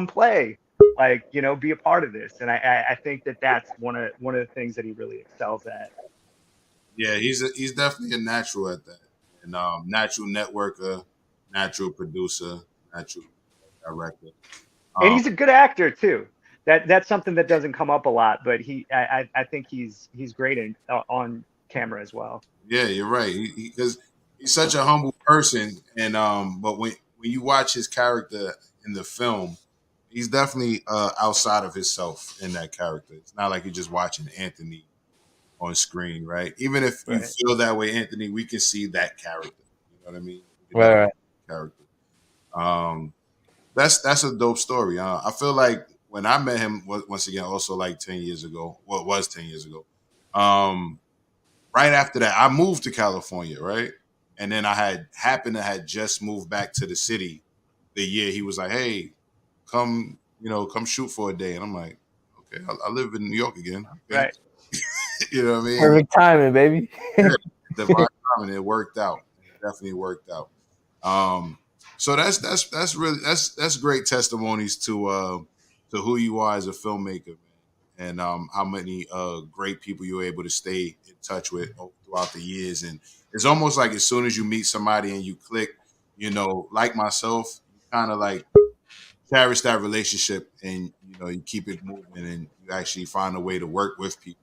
play, like, be a part of this. And I think that's one of the things that he really excels at. Yeah, he's definitely a natural at that, and natural networker, natural producer, natural director. And he's a good actor too. That's something that doesn't come up a lot, but I think he's great on camera as well. Yeah, you're right. Because he's such a humble person, and but when you watch his character in the film, he's definitely outside of himself in that character. It's not like you're just watching Anthony on screen, right? Even if you feel that way, Anthony, we can see that character. You know what I mean? Right. Character. That's a dope story. I feel like when I met him, once again, also like 10 years ago, well, it was 10 years ago. Right after that, I moved to California, right? And then I happened to had just moved back to the city the year he was like, hey, come shoot for a day. And I'm like, okay, I live in New York again. Okay. Right. You know what I mean? Perfect timing, baby. Divine timing. It worked out. It definitely worked out. So that's really great testimonies to who you are as a filmmaker, man, and how many great people you were able to stay in touch with throughout the years. And it's almost like as soon as you meet somebody and you click, like myself, you kind of like cherish that relationship, and you keep it moving, and you actually find a way to work with people.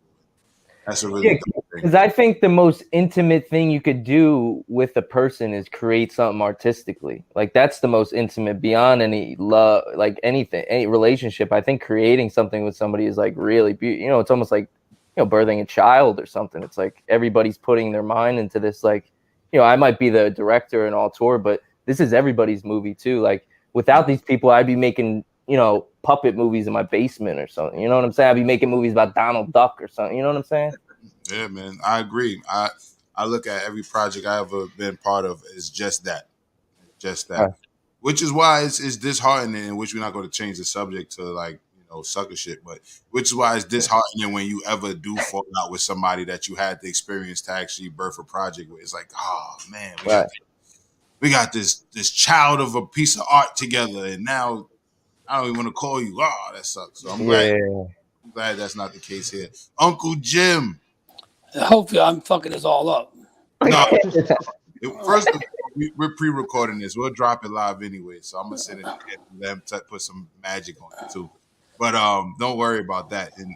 That's a really dope thing. Because I think the most intimate thing you could do with a person is create something artistically. Like that's the most intimate beyond any love, like anything, any relationship. I think creating something with somebody is like really beautiful. It's almost like, birthing a child or something. It's like everybody's putting their mind into this. Like, I might be the director and auteur, but this is everybody's movie too. Like without these people, I'd be making, puppet movies in my basement or something. You know what I'm saying? I'd be making movies about Donald Duck or something. You know what I'm saying? Yeah, man, I agree. I look at every project I ever been part of as just that, Right. which is why it's disheartening. Which we're not going to change the subject to like sucker shit, but which is why it's disheartening when you ever do fall out with somebody that you had the experience to actually birth a project with. It's like, oh man, we got this child of a piece of art together, and now I don't even want to call you. Oh, that sucks. So I'm glad that's not the case here. Uncle Jim. Hopefully, I'm fucking this all up. No, first of all, we're pre-recording this. We'll drop it live anyway, so I'm gonna send it to them to put some magic on it too. But don't worry about that. And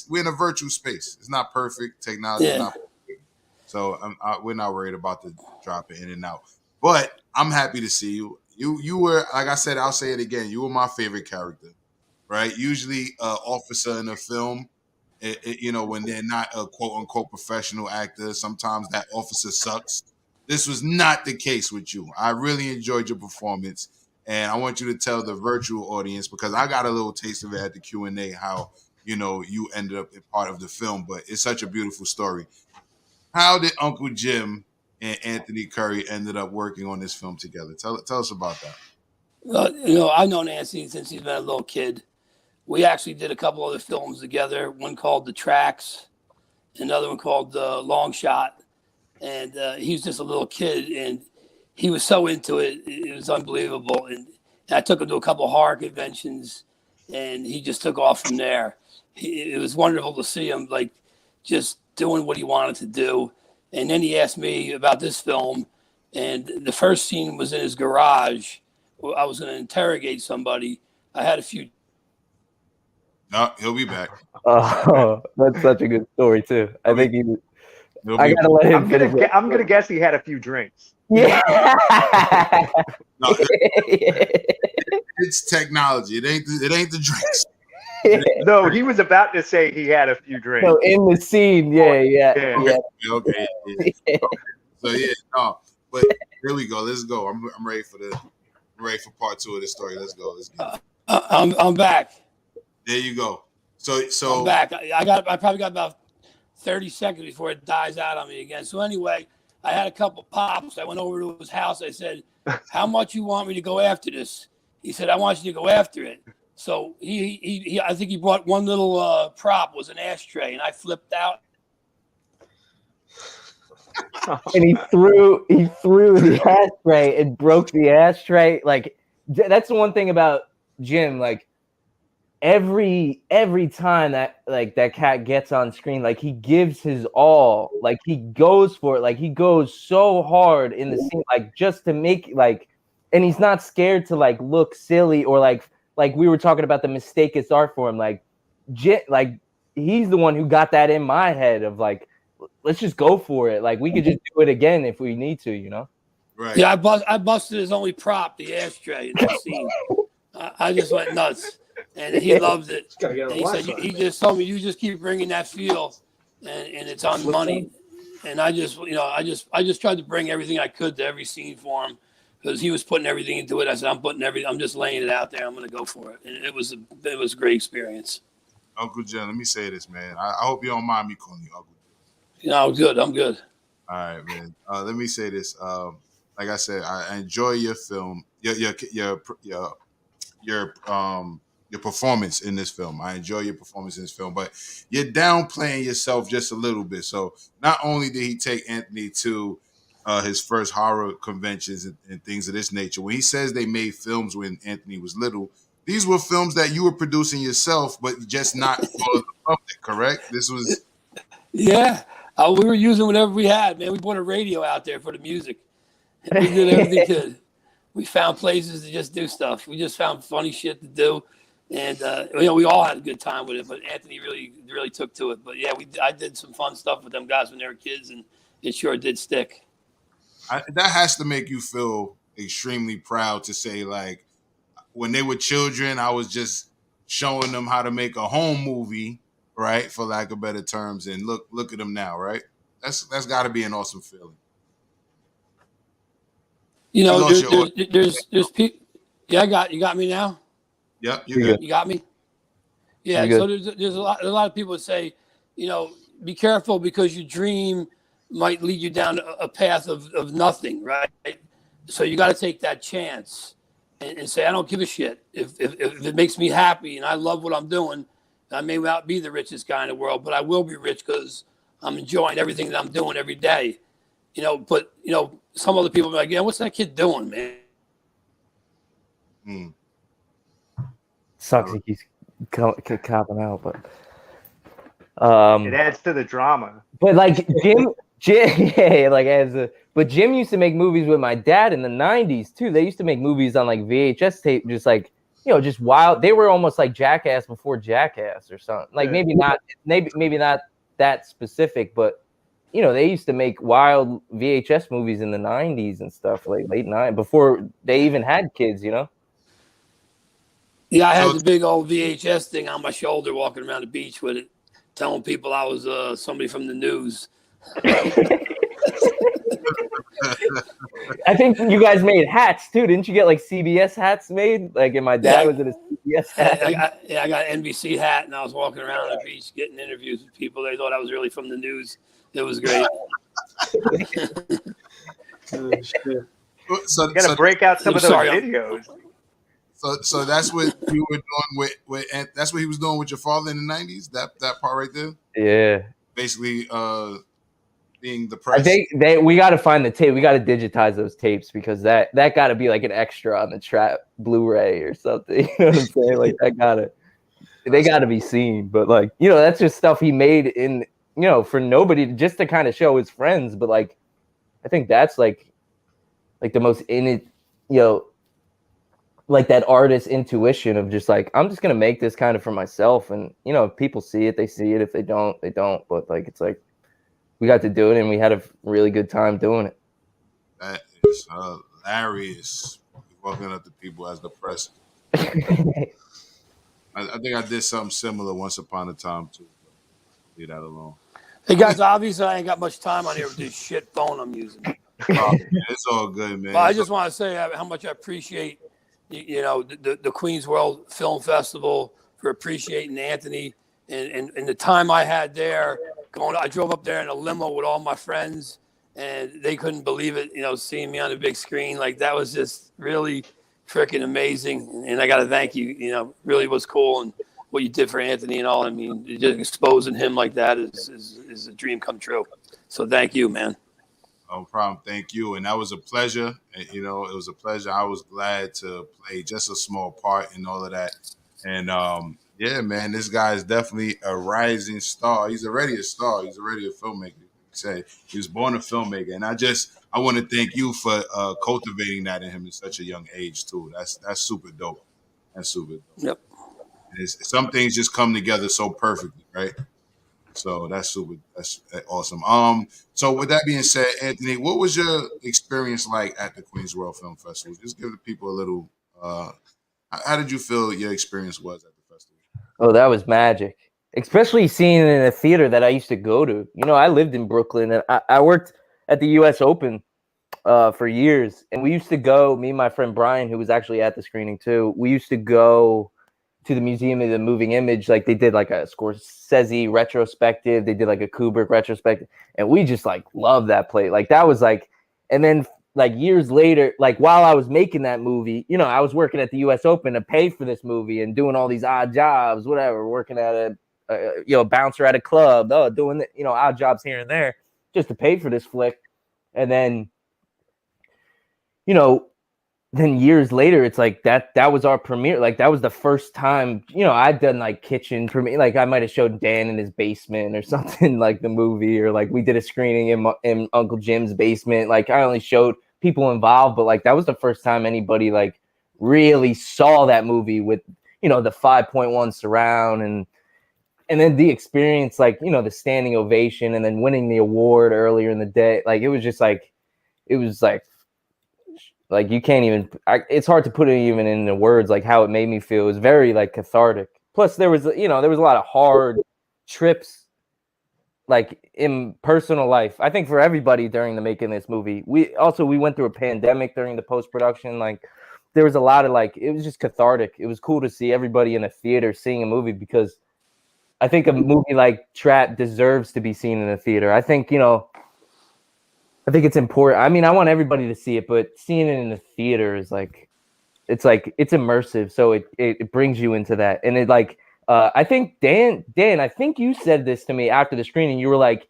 we're in a virtual space. It's not perfect. Technology is not perfect, so we're not worried about the dropping in and out. But I'm happy to see you. You were, like I said, I'll say it again. You were my favorite character, right? Usually, officer in a film. When they're not a quote unquote professional actor, sometimes that officer sucks. this was not the case with you. I really enjoyed your performance, and I want you to tell the virtual audience, because I got a little taste of it at the Q&A, how you ended up a part of the film. But it's such a beautiful story. How did Uncle Jim and Anthony Curry ended up working on this film together? Tell us about that. Well, I've known Anthony since he's been a little kid. We actually did a couple other films together. One called The Tracks, another one called Long Shot. And he was just a little kid, and he was so into it. It was unbelievable. And I took him to a couple of horror conventions, and he just took off from there. It was wonderful to see him, like, just doing what he wanted to do. And then he asked me about this film, and the first scene was in his garage. I was going to interrogate somebody. I had a few. No, he'll be back. Oh, that's such a good story too. I think I gotta let him finish. I'm gonna guess he had a few drinks. Yeah. No, it's technology. It ain't the drinks. No, he was about to say he had a few drinks. So in the scene, yeah. Okay. Yeah. So yeah, no. But here we go. Let's go. I'm ready for part 2 of this story. Let's go. Let's get it. I'm back. There you go. So I'm back. I probably got about 30 seconds before it dies out on me again. So anyway, I had a couple pops. I went over to his house. I said, "How much you want me to go after this?" He said, "I want you to go after it." So he I think he brought one little prop, was an ashtray, and I flipped out. And he threw the ashtray and broke the ashtray. Like, that's the one thing about Jim. Like, every time that cat gets on screen, like, he gives his all. Like, he goes for it. Like, he goes so hard in the scene, like, just to make, like, and he's not scared to, like, look silly, or like we were talking about the mistake it's art for him. Like, he's the one who got that in my head of, like, let's just go for it. Like, we could just do it again if we need to, Right. Yeah, I busted his only prop, the ashtray, in that scene. I just went nuts, and he loved it. And he said, he just told me, "You just keep bringing that feel, and it's on money." And I just tried to bring everything I could to every scene for him, because he was putting everything into it. I said, I'm just laying it out there. I'm going to go for it. And it was a great experience. Uncle Jim, let me say this, man. I hope you don't mind me calling you Uncle. I'm good. I'm good. All right, man. Let me say this. Like I said, I enjoy your film, your performance in this film. I enjoy your performance in this film, but you're downplaying yourself just a little bit. So not only did he take Anthony to his first horror conventions and things of this nature, when he says they made films when Anthony was little, these were films that you were producing yourself, but just not for the public, correct? This was... Yeah. We were using whatever we had, man. We brought a radio out there for the music. And we did everything we could. We found places to just do stuff. We just found funny shit to do. And, we all had a good time with it, but Anthony really took to it. But, yeah, I did some fun stuff with them guys when they were kids, and it sure did stick. That has to make you feel extremely proud to say, like, when they were children, I was just showing them how to make a home movie, right, for lack of better terms, and look at them now, right? That's got to be an awesome feeling. There's people. Yeah, you got me now. Yep, you're good. You got me. Yeah. So there's a lot of people that say, be careful, because your dream might lead you down a path of nothing, right? So you got to take that chance and say, I don't give a shit if it makes me happy and I love what I'm doing. I may not be the richest guy in the world, but I will be rich because I'm enjoying everything that I'm doing every day. But some other people are like, what's that kid doing, man? Sucks he keeps copping out, but it adds to the drama. But like Jim, but Jim used to make movies with my dad in the 90s too. They used to make movies on like VHS tape, just like, just wild. They were almost like Jackass before Jackass or something. Like maybe not that specific, but they used to make wild VHS movies in the 90s and stuff, like late 90s, before they even had kids, Yeah, I had the big old VHS thing on my shoulder walking around the beach with it, telling people I was somebody from the news. I think you guys made hats too, didn't you? Get like CBS hats made, like, and my dad was in a CBS hat. I got an NBC hat, and I was walking around the beach getting interviews with people. They thought I was really from the news. It was great. Oh, shit. So, You gotta break out some of those Sorry, videos. so that's what you were doing with and that's what he was doing with your father in the 90s. That part right there, Yeah. basically, being the press. I think we got to find the tape. We got to digitize those tapes because that got to be like an extra on the Trap Blu-ray or something. You know what I'm saying? Like they got to be seen. But like, you know, that's just stuff he made in, you know, for nobody, just to kind of show his friends. But like, I think that's like the most in it, you know, like that artist intuition of just like, I'm just gonna make this kind of for myself, and you know, if people see it, they see it. If they don't, they don't. But like, it's like, we got to do it, and we had a really good time doing it. That is hilarious. Walking up to people as the press. I think I did something similar once upon a time too. Leave that alone. Hey guys, obviously I ain't got much time on here with this shit phone I'm using. Oh, man, it's all good, man. Well, I just want to say how much I appreciate, you know, the Queens World Film Festival for appreciating Anthony and the time I had there. I drove up there in a limo with all my friends, and they couldn't believe it, you know, seeing me on the big screen. Like, that was just really freaking amazing. And I got to thank you, you know, really was cool. And what you did for Anthony and all, I mean, just exposing him like that is a dream come true. So thank you, man. No problem. Thank you. And that was a pleasure. And, you know, it was a pleasure. I was glad to play just a small part in all of that. And, yeah, man, this guy is definitely a rising star. He's already a star. He's already a filmmaker. Say he was born a filmmaker, and I want to thank you for cultivating that in him at such a young age too. That's super dope. That's super dope. Yep. Some things just come together so perfectly, right? So that's super. That's awesome. So with that being said, Anthony, what was your experience like at the Queens World Film Festival? Just give the people a little. How did you feel your experience was at the festival? Oh, that was magic. Especially seeing it in a theater that I used to go to. You know, I lived in Brooklyn, and I worked at the U.S. Open for years. And we used to go, me and my friend Brian, who was actually at the screening too, we used to go to the Museum of the Moving Image. Like, they did like a Scorsese retrospective. They did like a Kubrick retrospective. And we just like loved that place. Like, that was like, and then like years later, like while I was making that movie, you know, I was working at the U.S. Open to pay for this movie and doing all these odd jobs, whatever, working at a you know, bouncer at a club, doing the, you know, odd jobs here and there just to pay for this flick. And then, you know, then years later, it's like that was our premiere. Like, that was the first time, you know, I'd done like kitchen premiere. Like, I might have showed Dan in his basement or something, like the movie, or like we did a screening in Uncle Jim's basement. Like, I only showed people involved, but like that was the first time anybody like really saw that movie with, you know, the 5.1 surround and then the experience, like, you know, the standing ovation and then winning the award earlier in the day. Like, it was just like, it was like you can't even, it's hard to put it even into words, like how it made me feel. It was very like cathartic. Plus there was, you know, there was a lot of hard trips, like in personal life. I think for everybody during the making of this movie, we went through a pandemic during the post-production. Like, there was a lot of like, it was just cathartic. It was cool to see everybody in a theater seeing a movie, because I think a movie like Trap deserves to be seen in a theater. I think, you know, I think it's important. I mean, I want everybody to see it, but seeing it in the theater is like, it's immersive. So it brings you into that. And it like, I think Dan, I think you said this to me after the screening. You were like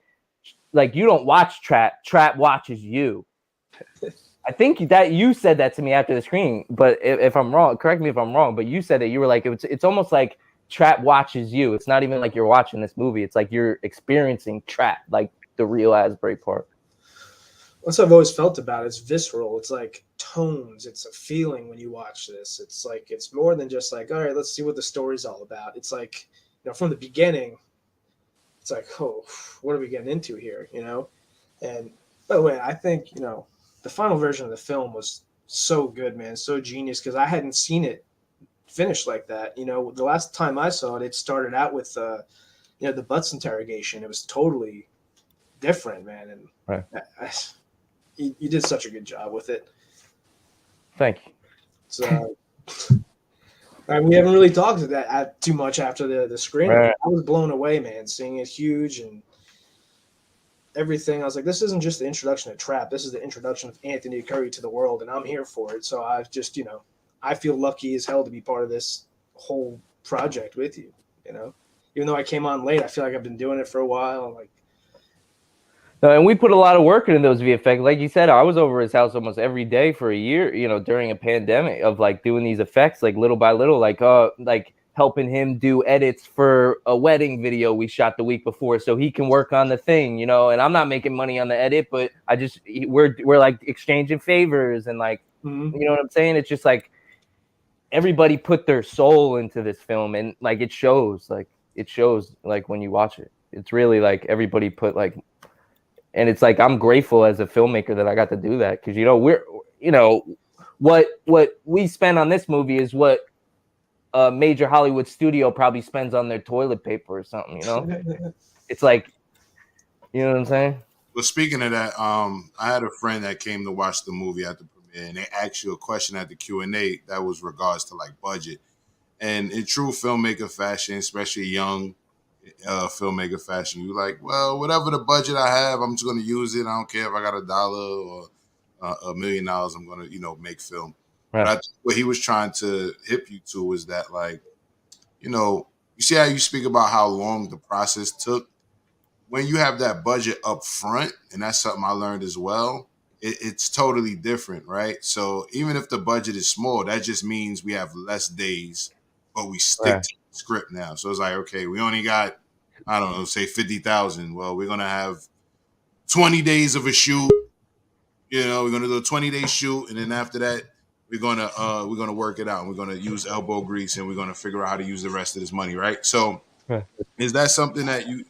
you don't watch Trap watches you. I think that you said that to me after the screening, but if I'm wrong, correct me if I'm wrong, but you said that you were like, it's almost like Trap watches you. It's not even like you're watching this movie. It's like you're experiencing Trap, like the real Asbury Park. That's what I've always felt about it. It's visceral. It's like tones. It's a feeling when you watch this. It's like, it's more than just like, all right, let's see what the story's all about. It's like, you know, from the beginning, it's like, oh, what are we getting into here, you know? And by the way, I think, you know, the final version of the film was so good, man, so genius, because I hadn't seen it finished like that. You know, the last time I saw it, it started out with, you know, the Butts interrogation. It was totally different, man. And right. you did such a good job with it. Thank you. So, we haven't really talked to that too much after the screening. Right. I was blown away, man, seeing it huge and everything. I was like, this isn't just the introduction of Trap. This is the introduction of Anthony Curry to the world, and I'm here for it. So I just, I feel lucky as hell to be part of this whole project with you. Even though I came on late, I feel like I've been doing it for a while. Like, No, and we put a lot of work into those VFX. Like you said, I was over his house almost every day for a year, during a pandemic of like doing these effects, like little by little, like helping him do edits for a wedding video we shot the week before so he can work on the thing, and I'm not making money on the edit, but we're like exchanging favors and like, you know what I'm saying? It's just like everybody put their soul into this film and like it shows like when you watch it. It's really like everybody put like, and it's like I'm grateful as a filmmaker that I got to do that because what we spend on this movie is what a major Hollywood studio probably spends on their toilet paper or something. It's like, you know what I'm saying? Well, speaking of that, I had a friend that came to watch the movie at the premiere, and they asked you a question at the Q&A that was regards to like budget, and in true filmmaker fashion, especially young filmmaker fashion, you like, well, whatever the budget I have, I'm just going to use it. I don't care if I got $1 or $1 million. I'm going to make film. Right. But I think what he was trying to hip you to was that, like, you see how you speak about how long the process took. When you have that budget up front, and that's something I learned as well, it's totally different, right? So even if the budget is small, that just means we have less days, but we stick to the script now. So it's like, okay, we only got, I don't know, say 50,000. Well, we're gonna have 20 days of a shoot. We're gonna do a 20-day shoot, and then after that, we're gonna work it out. And we're gonna use elbow grease, and we're gonna figure out how to use the rest of this money, right? So, is that something that you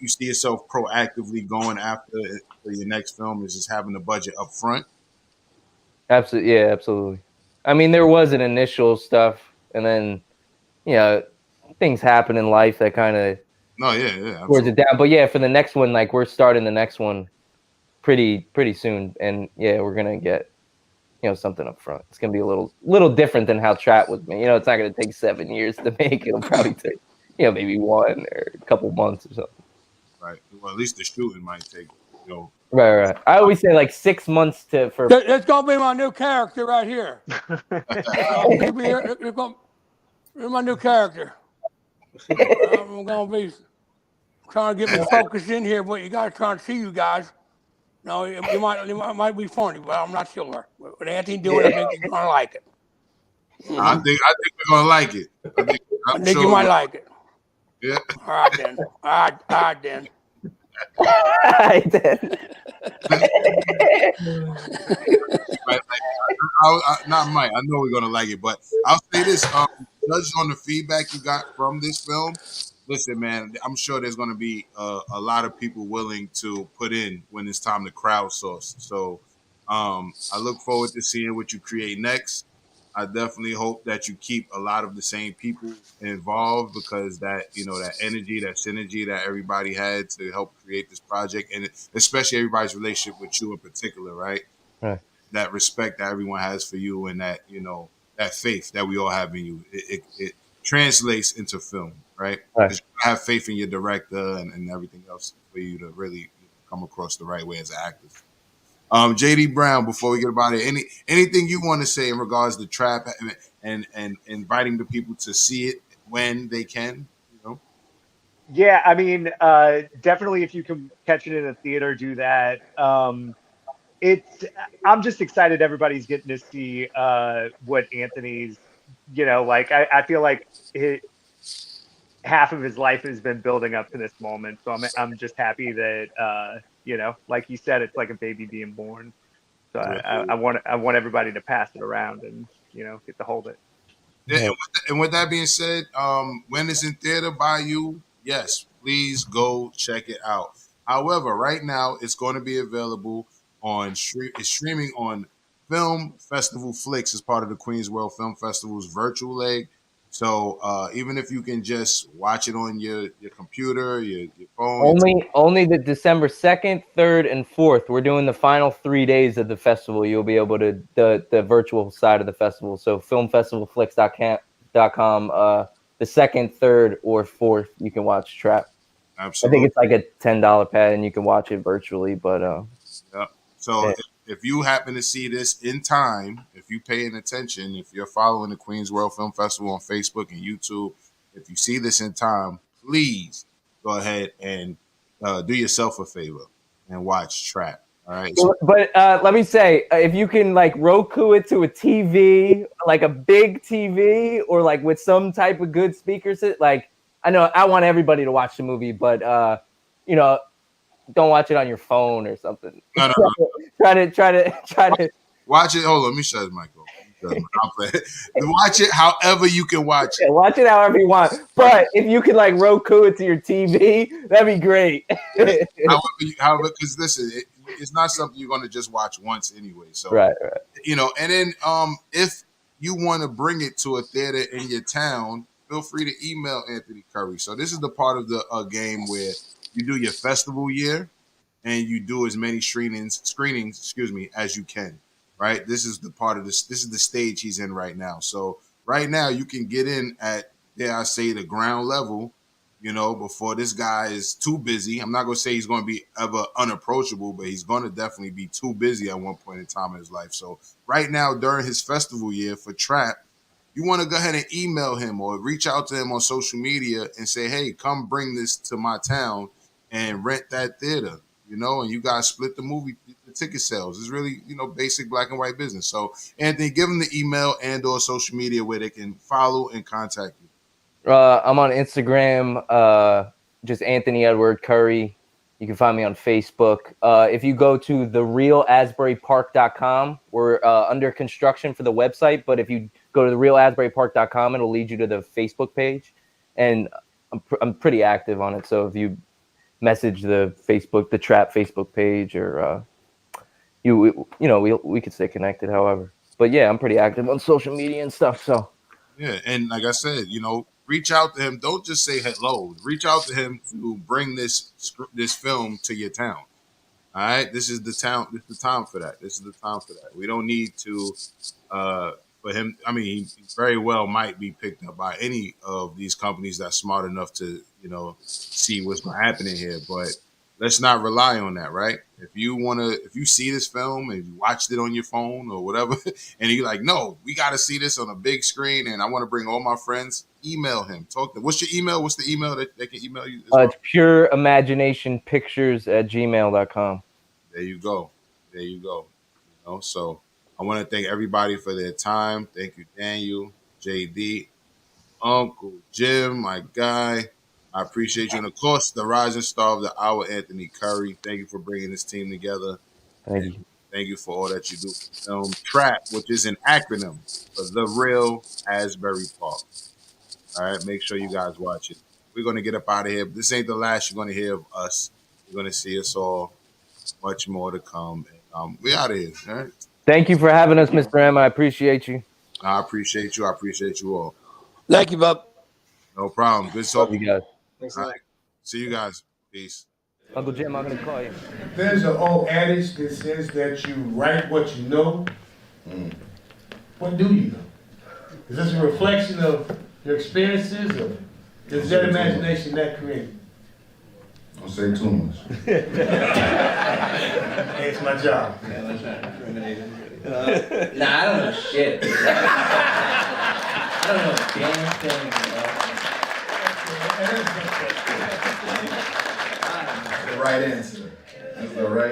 see yourself proactively going after for your next film? Is just having the budget up front? Absolutely, yeah, absolutely. I mean, there was an initial stuff, and then things happen in life that kind of towards it down. But yeah, for the next one, like we're starting the next one pretty soon, and yeah, we're gonna get something up front. It's gonna be a little different than how Trap was made. It's not gonna take 7 years to make. It'll probably take maybe 1 or a couple months or something. Right. Well, at least the shooting might take Right. I always say like 6 months for. That's gonna be my new character right here. You're my new character. I'm gonna be trying to get me focused in here, but you gotta try to see you guys. No, it might be funny, but I'm not sure. With Anthony doing it, I think you're gonna like it. I think we're gonna like it. I think you might like it. Yeah. All right then. All right then. Not Mike. I know we're gonna like it, but I'll say this: judging on the feedback you got from this film, listen, man, I'm sure there's gonna be a lot of people willing to put in when it's time to crowdsource. So, I look forward to seeing what you create next. I definitely hope that you keep a lot of the same people involved because that energy, that synergy that everybody had to help create this project, and especially everybody's relationship with you in particular, right? Right. That respect that everyone has for you, and that that faith that we all have in you, it translates into film, right? Because you have faith in your director and everything else for you to really come across the right way as an actor. JD Brown, before we get about it, anything you want to say in regards to Trap and inviting the people to see it when they can? Yeah, I mean, definitely if you can catch it in a theater, do that. I'm just excited everybody's getting to see what Anthony's, I feel like half of his life has been building up to this moment. So I'm just happy that like you said, it's like a baby being born. So I want everybody to pass it around and get to hold it. Yeah, and with that being said, when it's in theater by you, yes, please go check it out. However, right now it's going to be available on it's streaming on Film Festival Flix as part of the Queens World Film Festival's virtual leg. So even if you can just watch it on your computer, your phone. Only the December 2nd, 3rd, and 4th. We're doing the final 3 days of the festival. You'll be able to the virtual side of the festival. So filmfestivalflix.com. The 2nd, 3rd, or 4th, you can watch Trap. Absolutely. I think it's like a $10 pad, and you can watch it virtually. But yeah. So yeah. if you happen to see this in time, if you're paying attention, if you're following the Queens World Film Festival on Facebook and YouTube, if you see this in time, please go ahead and do yourself a favor and watch Trap. All right. But let me say, if you can like Roku it to a TV, like a big TV, or like with some type of good speakers, like I know I want everybody to watch the movie, but you know, don't watch it on your phone or something. No. try to watch it. Hold on, let me shut his mic off. Watch it however you can watch it. Yeah, watch it however you want. But if you can like Roku it to your TV, that'd be great. However, because listen, it's not something you're going to just watch once anyway. So right. You know, and then if you want to bring it to a theater in your town, feel free to email Anthony Curry. So this is the part of the game where you do your festival year and you do as many screenings, as you can. Right. This is the part of this. This is the stage he's in right now. So right now you can get in at, dare I say, the ground level, you know, before this guy is too busy. I'm not going to say he's going to be ever unapproachable, but he's going to definitely be too busy at one point in time in his life. So right now, during his festival year for Trap, you want to go ahead and email him or reach out to him on social media and say, hey, come bring this to my town and rent that theater, you know, and you guys split the movie, the ticket sales. It's really, you know, basic black and white business. So Anthony, give them the email and or social media where they can follow and contact you. I'm on Instagram, just Anthony Edward Curry. You can find me on Facebook. If you go to therealasburypark.com, we're under construction for the website, but if you go to therealasburypark.com, it'll lead you to the Facebook page. And I'm pretty active on it. So if you message the Trap Facebook page, or we could stay connected, however. But yeah, I'm pretty active on social media and stuff. So yeah, and like I said, you know, reach out to him. Don't just say hello. Reach out to him to bring this film to your town. All right, this is the town. This is the time for that. This is the time for that. We don't need to for him. I mean, he very well might be picked up by any of these companies that's smart enough to, you know, see what's going to happen in here. But let's not rely on that, right? If you see this film and you watched it on your phone or whatever, and you're like, no, we got to see this on a big screen, and I want to bring all my friends, email him. Talk to them. What's your email? What's the email that they can email you? It's pureimaginationpictures@gmail.com. There you go. There you go. You know, so I want to thank everybody for their time. Thank you, Daniel, JD, Uncle Jim, my guy. I appreciate you. And, of course, the rising star of the hour, Anthony Curry. Thank you for bringing this team together. Thank you. Thank you for all that you do for the film Trap, which is an acronym for The Real Asbury Park. All right, make sure you guys watch it. We're going to get up out of here. This ain't the last you're going to hear of us. You're going to see us all. Much more to come. We out of here. All right? Thank you for having us, Mr. M. I appreciate you. I appreciate you. I appreciate you all. Thank you, Bob. No problem. Good talking. You guys. Thanks, All right. See you guys. Peace. Uncle Jim, I'm going to call you. There's an old adage that says that you write what you know. What do you know? Is this a reflection of your experiences, or is that imagination that created? Don't say too much. Hey, it's my job. Yeah, let's not incriminate anybody. Nah, I don't know shit. I don't know a damn thing. The right answer. That's the right